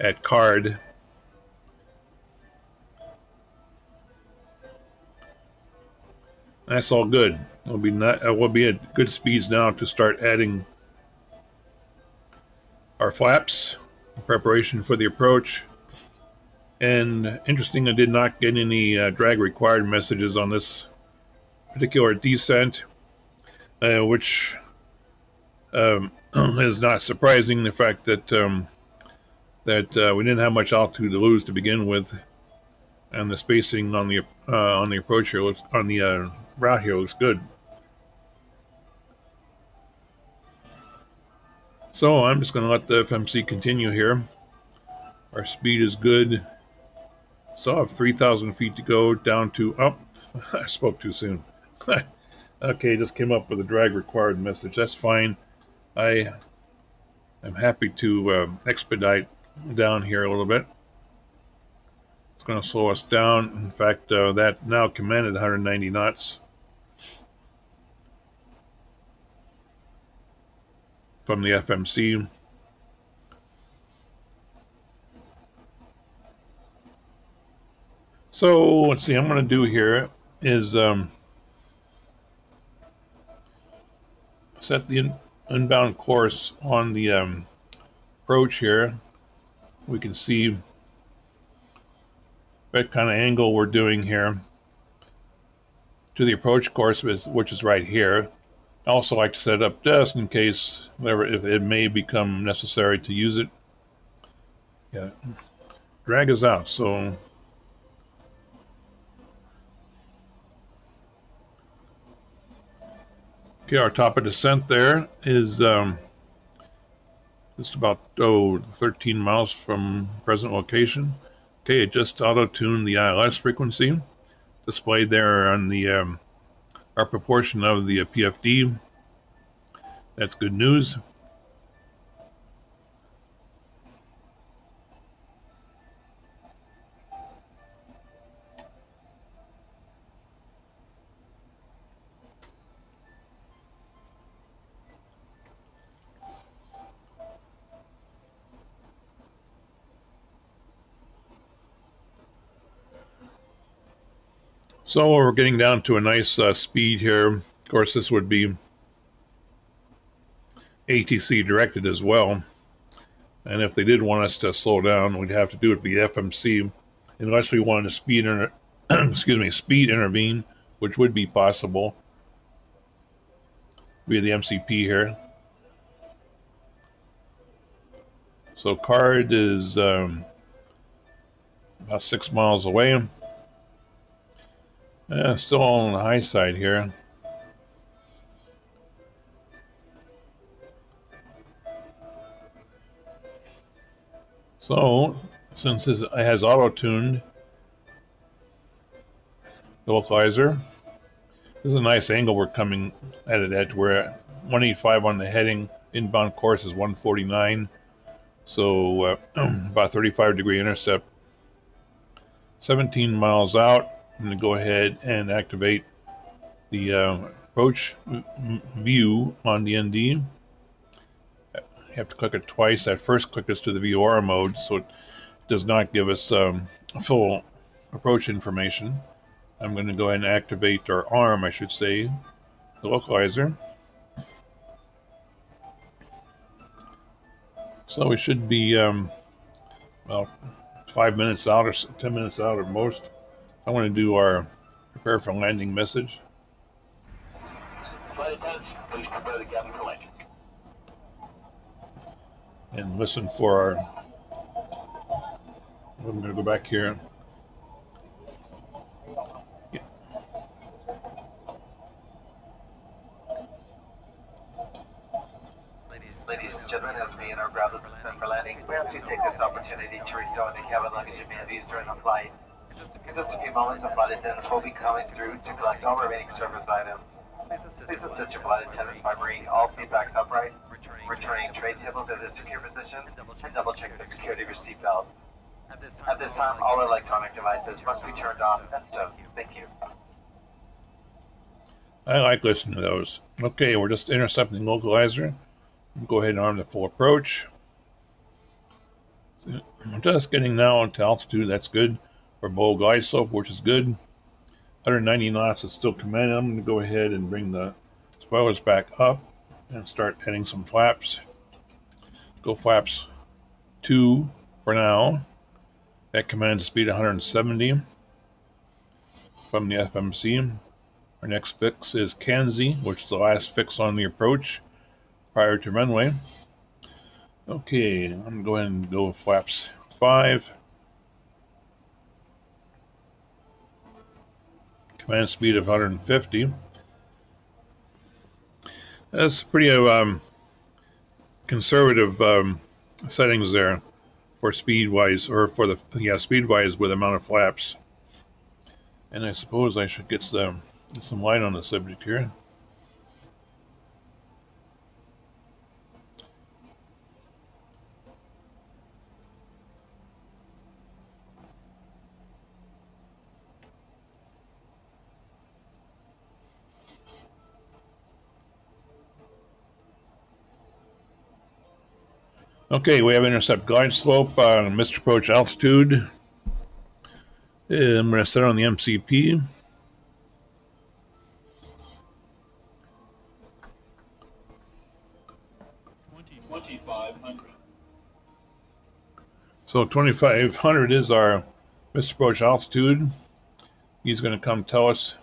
at card. That's all good. We'll be at good speeds now to start adding our flaps in preparation for the approach. And interesting, I did not get any drag required messages on this particular descent, which is not surprising. The fact that we didn't have much altitude to lose to begin with, and the spacing on the approach here looks on the route here looks good. So I'm just going to let the FMC continue here. Our speed is good. So I have 3,000 feet to go down to, oh, I spoke too soon. Okay, just came up with a drag required message. That's fine. I'm happy to expedite down here a little bit. It's going to slow us down. In fact, that now commanded 190 knots. From the FMC. So let's see, I'm going to do here is set the inbound course on the approach here. We can see what kind of angle we're doing here to the approach course, which is right here. I also like to set it up just in case, if it may become necessary to use it. Yeah, drag is out, so okay, our top of descent there is just about 13 miles from present location. Okay, it just auto-tuned the ILS frequency displayed there on the our proportion of the PFD. That's good news. So we're getting down to a nice speed here. Of course, this would be ATC directed as well. And if they did want us to slow down, we'd have to do it via FMC, unless we wanted to speed intervene, which would be possible via the MCP here. So card is about 6 miles away. Still on the high side here. So, since it has auto-tuned the localizer, this is a nice angle we're coming at it at. We're at 185 on the heading. Inbound course is 149. So, about 35-degree intercept. 17 miles out. I'm going to go ahead and activate the approach view on the ND. You have to click it twice. That first click is to the VOR mode, so it does not give us full approach information. I'm going to go ahead and activate, or arm I should say, the localizer. So we should be about 5 minutes out or 10 minutes out at most. I want to do our prepare for landing message. Flight attendants, please prepare the cabin for landing. And listen for our... I'm going to go back here. Yeah. Ladies and gentlemen, as we enter ground descent for landing, we have to take this opportunity to restore the cabin luggage amenities during the flight. In just a few moments, the flight attendants will be coming through to collect all remaining service items. Please assist your flight attendants by bringing all seat backs upright, returning tray tables at their secure position, and double check the security of your seatbelt. At this time, all electronic devices must be turned off and stowed. Thank you. I like listening to those. Okay, we're just intercepting the localizer. Go ahead and arm the full approach. So I'm just getting now into altitude. That's good. For bow glide slope, which is good. 190 knots is still commanded. I'm going to go ahead and bring the spoilers back up and start adding some flaps. Go flaps 2 for now. That commands speed 170 from the FMC. Our next fix is Kanzi, which is the last fix on the approach prior to runway. Okay, I'm going to go ahead and go flaps 5. Command speed of 150. That's pretty conservative settings there for speed-wise, or for the speed-wise with the amount of flaps. And I suppose I should get some light on the subject here. Okay, we have intercept glide slope, missed approach altitude. I'm going to set on the MCP. So 2500 is our missed approach altitude. He's going to come tell us.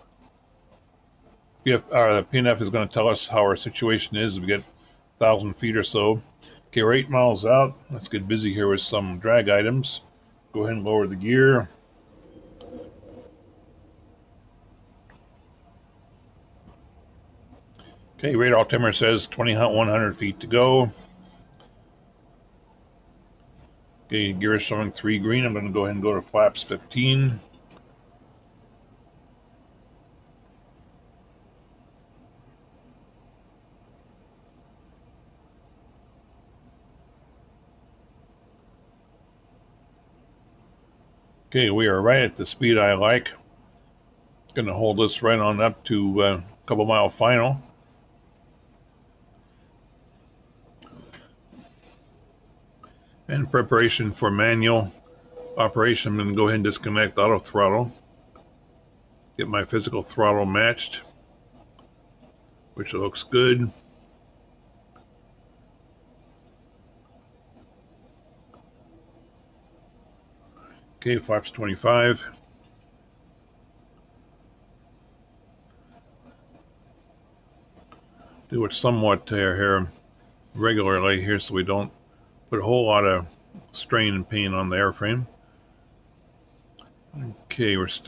The PNF is going to tell us how our situation is. We get 1,000 feet or so. Okay, we're 8 miles out. Let's get busy here with some drag items. Go ahead and lower the gear. Okay, radar altimeter says 2,100 feet to go. Okay, gear is showing 3 green. I'm going to go ahead and go to flaps 15. Okay, we are right at the speed I like. Going to hold this right on up to a couple mile final. In preparation for manual operation, I'm going to go ahead and disconnect auto throttle. Get my physical throttle matched, which looks good. Okay, flaps 25. Do it somewhat here regularly here so we don't put a whole lot of strain and pain on the airframe. Okay, we're just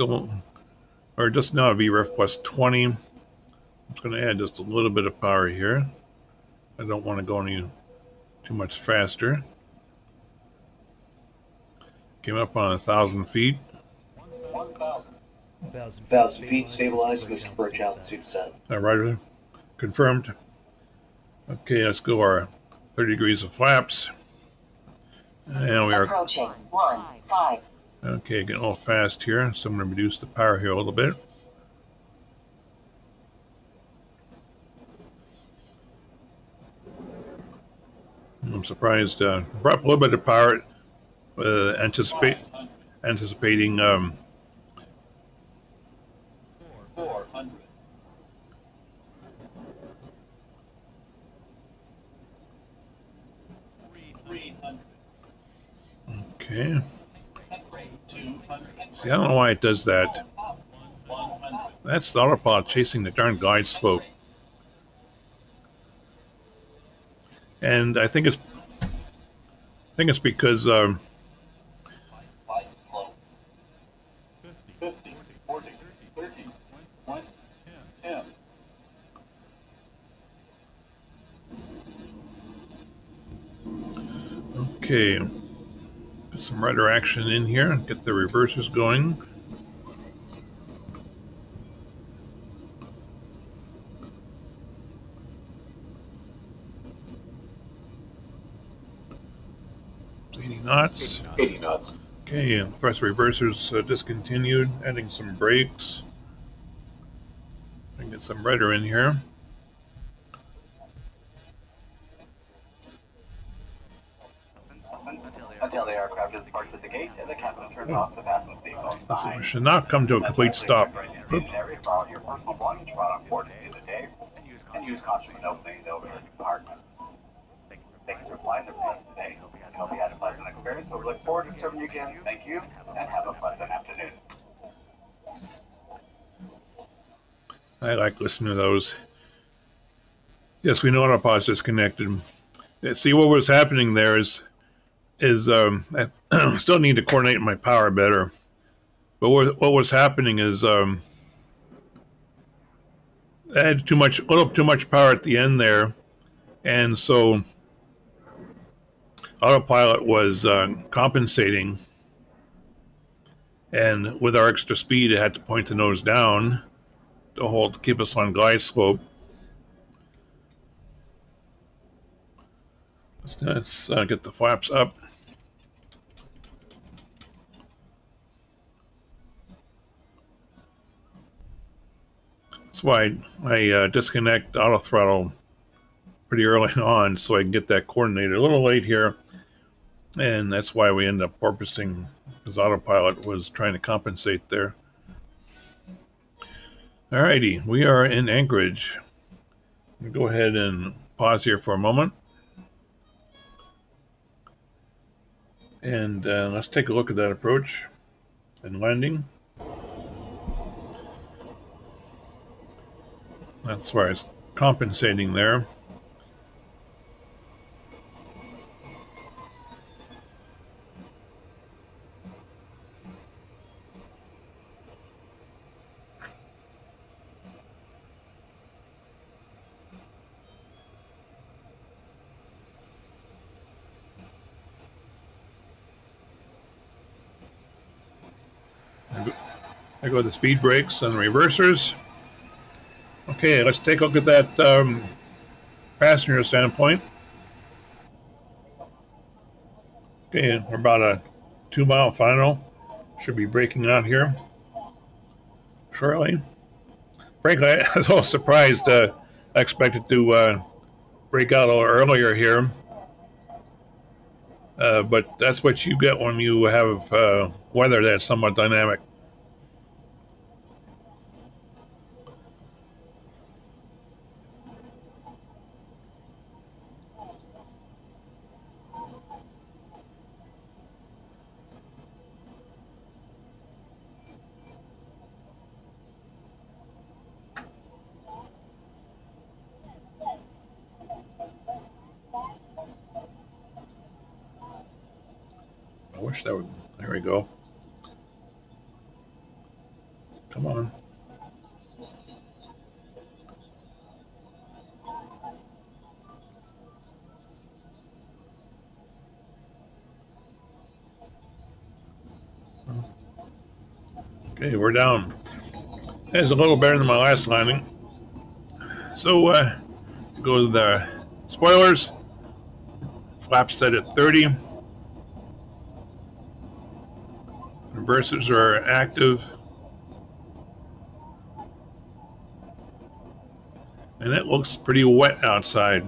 now at VREF plus 20. I'm just going to add just a little bit of power here. I don't want to go any too much faster. Came up on 1,000 feet. 1,000 feet, stabilized, missed approach altitude set. Roger. Confirmed. Okay, let's go our 30 degrees of flaps. And we are approaching 1-5. Okay, getting a little fast here, so I'm going to reduce the power here a little bit. I'm surprised. Brought up a little bit of power, anticipating 400. Okay. See, I don't know why it does that. That's the autopilot chasing the darn glide slope. And I think it's because 50, 40, 30, 20, 10. Okay. Put some rudder action in here, get the reversers going. It's 80 knots. 80 knots. Okay, thrust reversers discontinued. Adding some brakes. I can get some rudder in here. Until the aircraft is parked at the gate and the captain turns off the fasten seatbelt So we should not come to a complete stop. Oops. Follow your personal belongings brought on board in the day and use caution when opening the overhead compartment. Thank you for flying the plane today. I hope you had a pleasant experience. We look forward to serving you again. Thank you, and have a pleasant afternoon. I like listening to those. Yes, we know autopilot's disconnected. See, what was happening there is I still need to coordinate my power better. But what was happening is I had a little too much power at the end there, and so autopilot was compensating. And with our extra speed, it had to point the nose down to keep us on glide slope. Let's get the flaps up. That's why I disconnect auto throttle pretty early on so I can get that coordinated. A little late here, and that's why we end up porpoising, because autopilot was trying to compensate there. Alrighty, we are in Anchorage. I'm gonna go ahead and pause here for a moment. And let's take a look at that approach and landing. That's why it's compensating there. There go the speed brakes and reversers. Okay, let's take a look at that passenger standpoint. Okay, we're about a 2-mile final. Should be breaking out here shortly. Frankly, I was a little surprised. I expected to break out a little earlier here. But that's what you get when you have weather that's somewhat dynamic. I wish that would. There we go. Come on. Okay, we're down. It's a little better than my last landing. So, go to the spoilers. Flaps set at 30. reversers are active. And it looks pretty wet outside.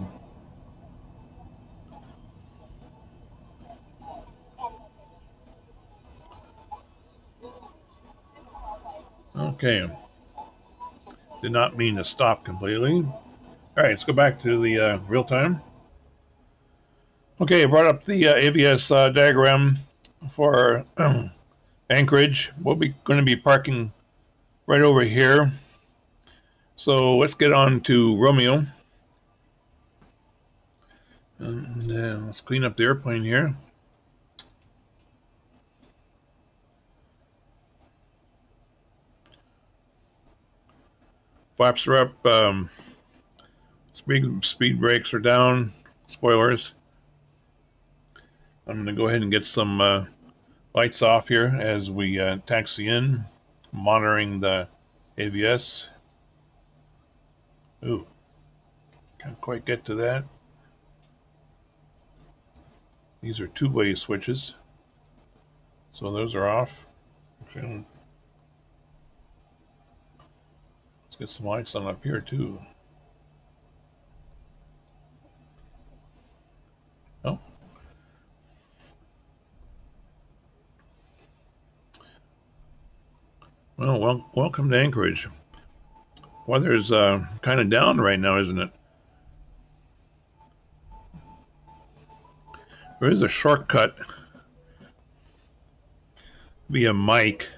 Okay. Did not mean to stop completely. All right, let's go back to the real time. Okay, I brought up the AVS diagram for Anchorage. We'll be going to be parking right over here. So let's get on to Romeo. And let's clean up the airplane here. Flaps are up. Speed brakes are down. Spoilers. I'm going to go ahead and get some lights off here as we taxi in, monitoring the AVS. Ooh, can't quite get to that. These are two-way switches, so those are off. Okay. Let's get some lights on up here too. Oh. Well, welcome to Anchorage. Weather's kind of down right now, isn't it? There is a shortcut via Mike.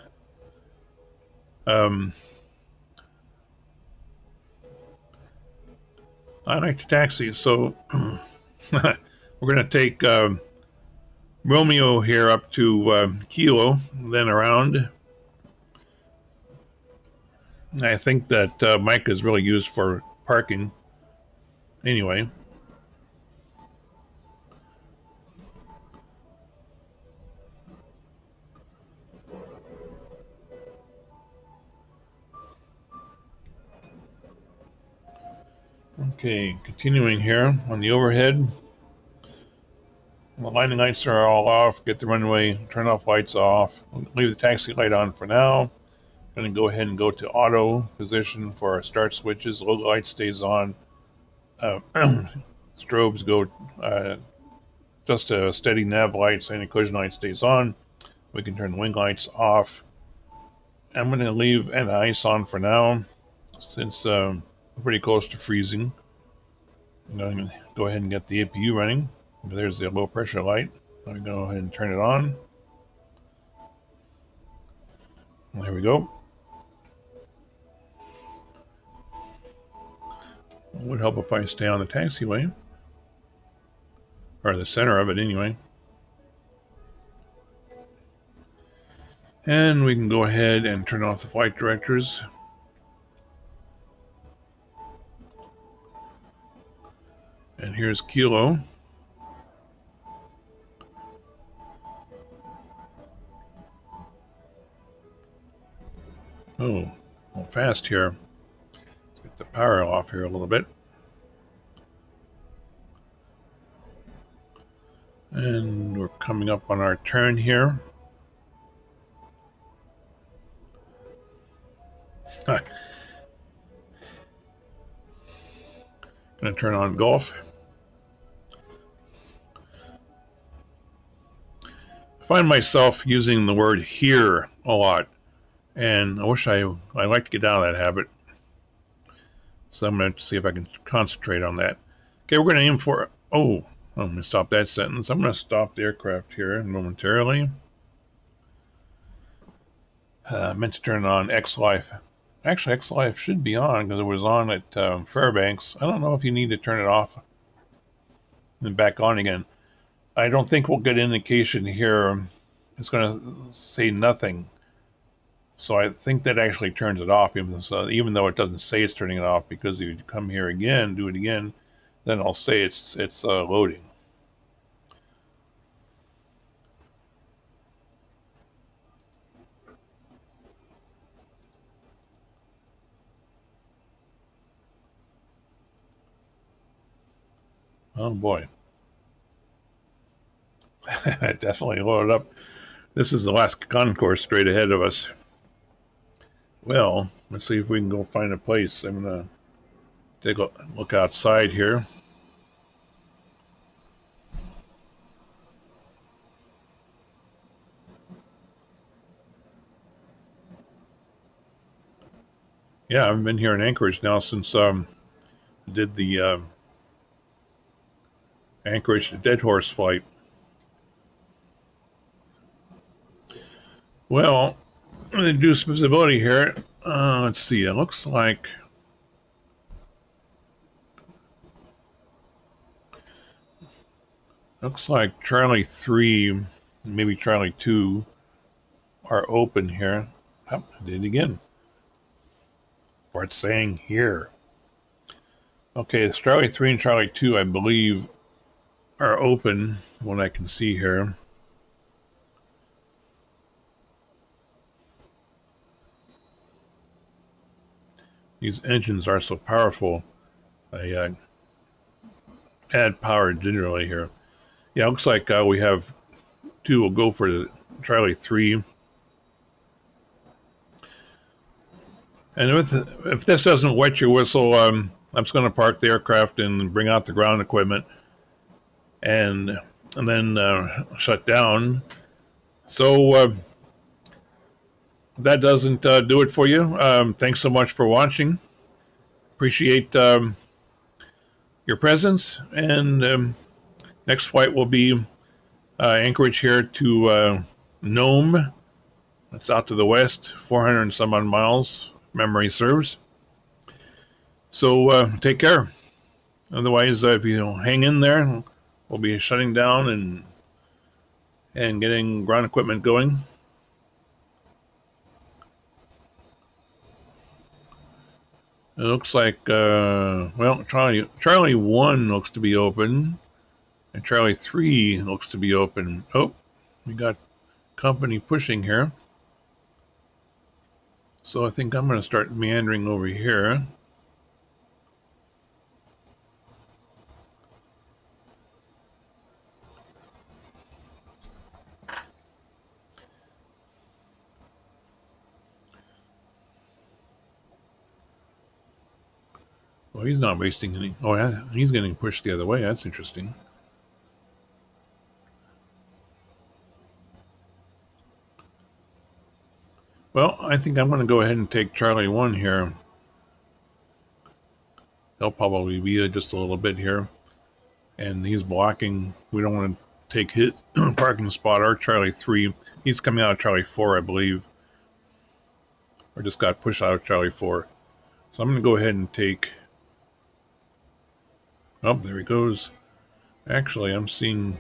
I like to taxi, so we're going to take Romeo here up to Kilo, then around. I think that Mike is really used for parking. Anyway. Okay, continuing here on the overhead. The landing lights are all off. Get the runway, turn off lights off. Leave the taxi light on for now. Going to go ahead and go to auto position for our start switches. Logo light stays on. Strobes go just a steady nav light. Anti-collision light stays on. We can turn the wing lights off. I'm going to leave anti-ice on for now, since we're pretty close to freezing. I'm going to go ahead and get the APU running. There's the low pressure light. I'm going to go ahead and turn it on. There we go. It would help if I stay on the taxiway, or the center of it anyway. And we can go ahead and turn off the flight directors. And here's Kilo. Oh, a little fast here. Let's get the power off here a little bit. And we're coming up on our turn here. Going to turn on golf. I find myself using the word here a lot, and I wish I'd like to get out of that habit. So I'm going to see if I can concentrate on that. Okay, we're going to aim for... Oh, I'm going to stop that sentence. I'm going to stop the aircraft here momentarily. I meant to turn on X-Life. Actually, X-Life should be on because it was on at Fairbanks. I don't know if you need to turn it off and back on again. I don't think we'll get an indication here. It's going to say nothing. So I think that actually turns it off, even though it doesn't say it's turning it off, because if you come here again, do it again, then I'll say it's loading. Oh boy. It definitely loaded up This is the last concourse straight ahead of us. Well, let's see if we can go find a place. I'm going to take a look outside here. Yeah, I've been here in Anchorage now since did the Anchorage to Dead Horse flight. Well, I'm going to do some visibility here. Let's see, it looks like Charlie 3, maybe Charlie 2 are open here. Oh, I did it again. Or it's saying here. Okay, it's Charlie 3 and Charlie 2, I believe, are open, what I can see here. These engines are so powerful. They add power generally here. Yeah, it looks like we have 2 will go for the Charlie 3. And if this doesn't wet your whistle, I'm just going to park the aircraft and bring out the ground equipment and then shut down. So that doesn't do it for you. Thanks so much for watching. Appreciate your presence. And next flight will be Anchorage here to Nome. That's out to the west, 400 and some odd miles, memory serves. So take care. Otherwise, if you hang in there, we'll be shutting down and getting ground equipment going. It looks like, well, Charlie 1 looks to be open, and Charlie 3 looks to be open. Oh, we got company pushing here. So I think I'm going to start meandering over here. Well, he's not wasting any. Oh, yeah, he's getting pushed the other way. That's interesting. Well, I think I'm going to go ahead and take Charlie 1 here. He'll probably be just a little bit here. And he's blocking. We don't want to take his parking spot. Our Charlie 3. He's coming out of Charlie 4, I believe. Or just got pushed out of Charlie 4. So I'm going to go ahead and take... Oh, there he goes. Actually, I'm seeing...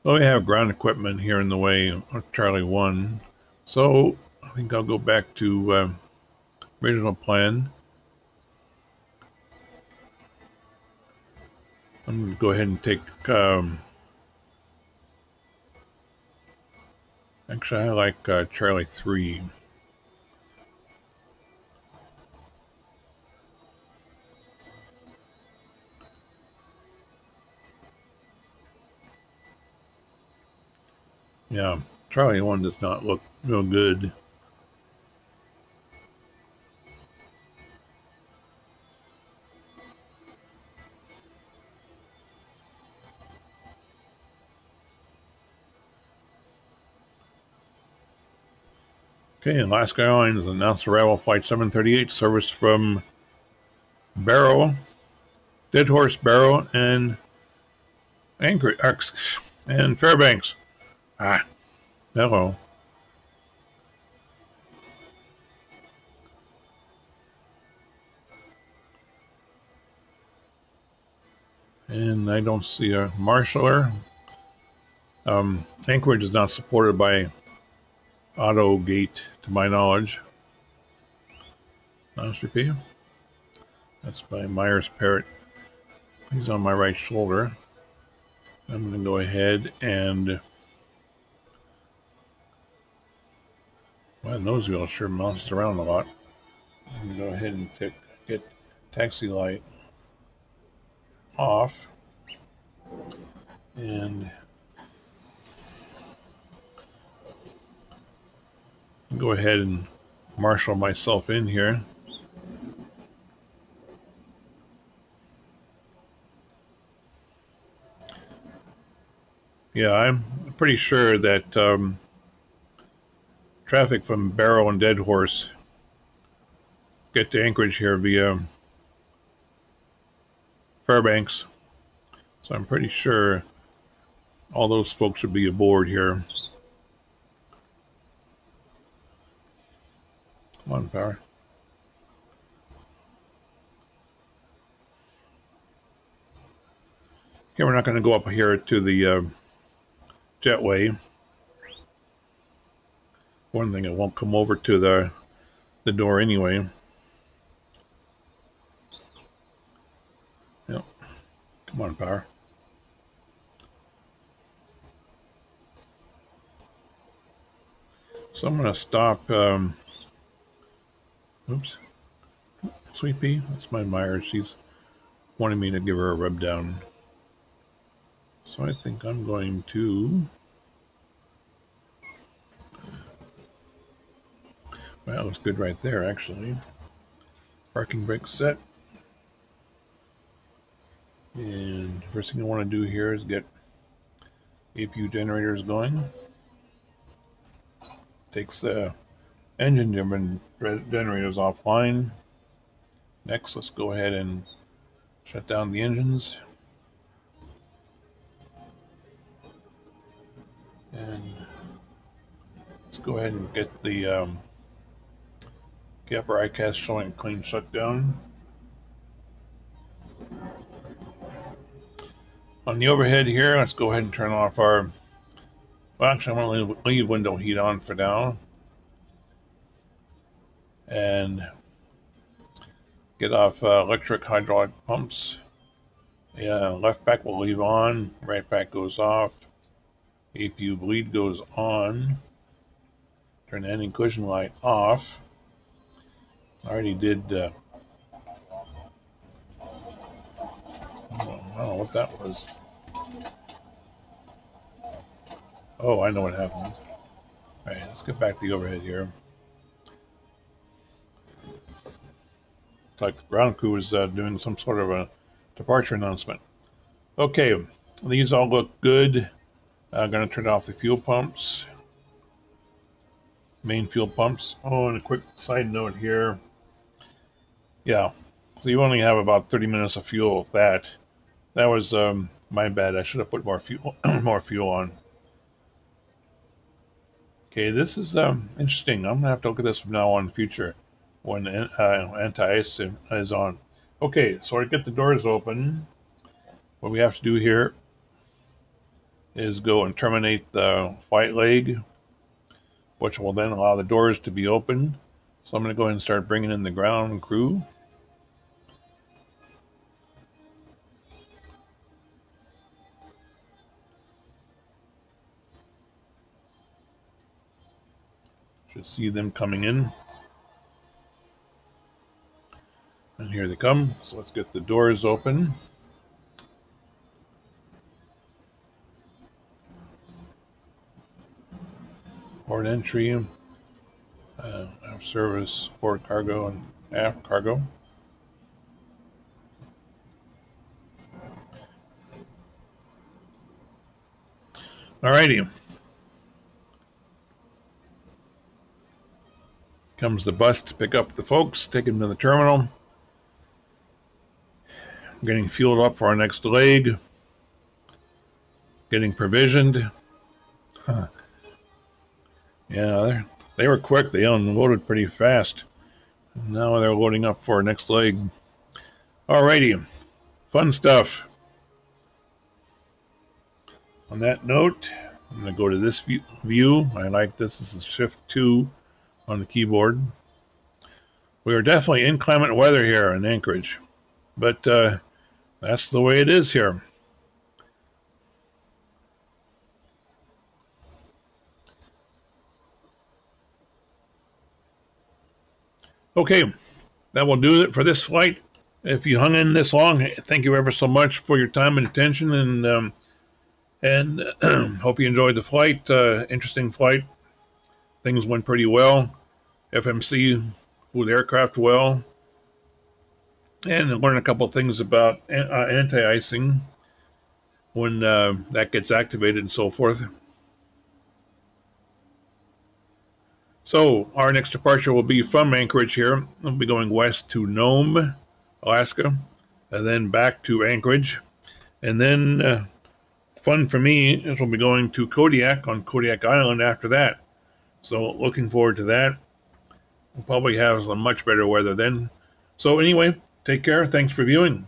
Oh, we have ground equipment here in the way of Charlie 1. So I think I'll go back to original plan. I'm going to go ahead and take... actually, I like Charlie 3. Yeah, Charlie 1 does not look real good. Okay, Alaska Airlines announced arrival flight 738 service from Barrow, Dead Horse Barrow, and Anchorage, and Fairbanks. Ah, hello. And I don't see a marshaller. Anchorage is not supported by AutoGate, to my knowledge. Apostrophe. That's by Myers Parrott. He's on my right shoulder. I'm going to go ahead and... My nose wheel sure bounces around a lot. I'm going to go ahead and get taxi light off. And Go ahead and marshal myself in here. Yeah, I'm pretty sure that traffic from Barrow and Dead Horse get to Anchorage here via Fairbanks. So I'm pretty sure all those folks would be aboard here. Come on, power. Okay, we're not going to go up here to the jetway. One thing, it won't come over to the door anyway. Yep. Come on, power. So I'm going to stop. Oops. Sweet Pea, that's my Myers. She's wanting me to give her a rub down. So I think I'm going to. Well, that looks good right there, actually. Parking brake set. And first thing I want to do here is get a few generators going. Takes the engine generators offline. Next, let's go ahead and shut down the engines. And let's go ahead and get the upper ICAS showing a clean shutdown. On the overhead here, let's go ahead and turn off our, well, actually I'm going to leave window heat on for now. And get off electric hydraulic pumps. Yeah, left back we'll leave on, right back goes off. APU bleed goes on. Turn the ending cushion light off. I already did, I don't know what that was. Oh, I know what happened. Alright, let's get back to the overhead here. Looks like the ground crew is doing some sort of a departure announcement. Okay, these all look good. I'm going to turn off the fuel pumps. Main fuel pumps. Oh, and a quick side note here. Yeah, so you only have about 30 minutes of fuel with that. That was my bad. I should have put more fuel more fuel on. Okay, this is interesting. I'm gonna have to look at this from now on in the future when anti-ice is on. Okay, so to get the doors open, what we have to do here is go and terminate the flight leg, which will then allow the doors to be open. So I'm going to go ahead and start bringing in the ground crew. Should see them coming in. And here they come. So let's get the doors open. Port entry, service, port cargo, and aft cargo. Alrighty. Comes the bus to pick up the folks, take them to the terminal. Getting fueled up for our next leg. Getting provisioned. Huh. Yeah, they were quick. They unloaded pretty fast. Now they're loading up for our next leg. Alrighty. Fun stuff. On that note, I'm going to go to this view. I like this. This is Shift 2 on the keyboard. We are definitely inclement weather here in Anchorage. But that's the way it is here. Okay, that will do it for this flight. If you hung in this long, thank you ever so much for your time and attention, and hope you enjoyed the flight. Interesting flight. things went pretty well. FMC flew the aircraft well, and learned a couple of things about anti-icing when that gets activated and so forth. So our next departure will be from Anchorage here. We'll be going west to Nome, Alaska, and then back to Anchorage. And then fun for me is we'll be going to Kodiak on Kodiak Island after that. So looking forward to that. We'll probably have some much better weather then. So anyway, take care. Thanks for viewing.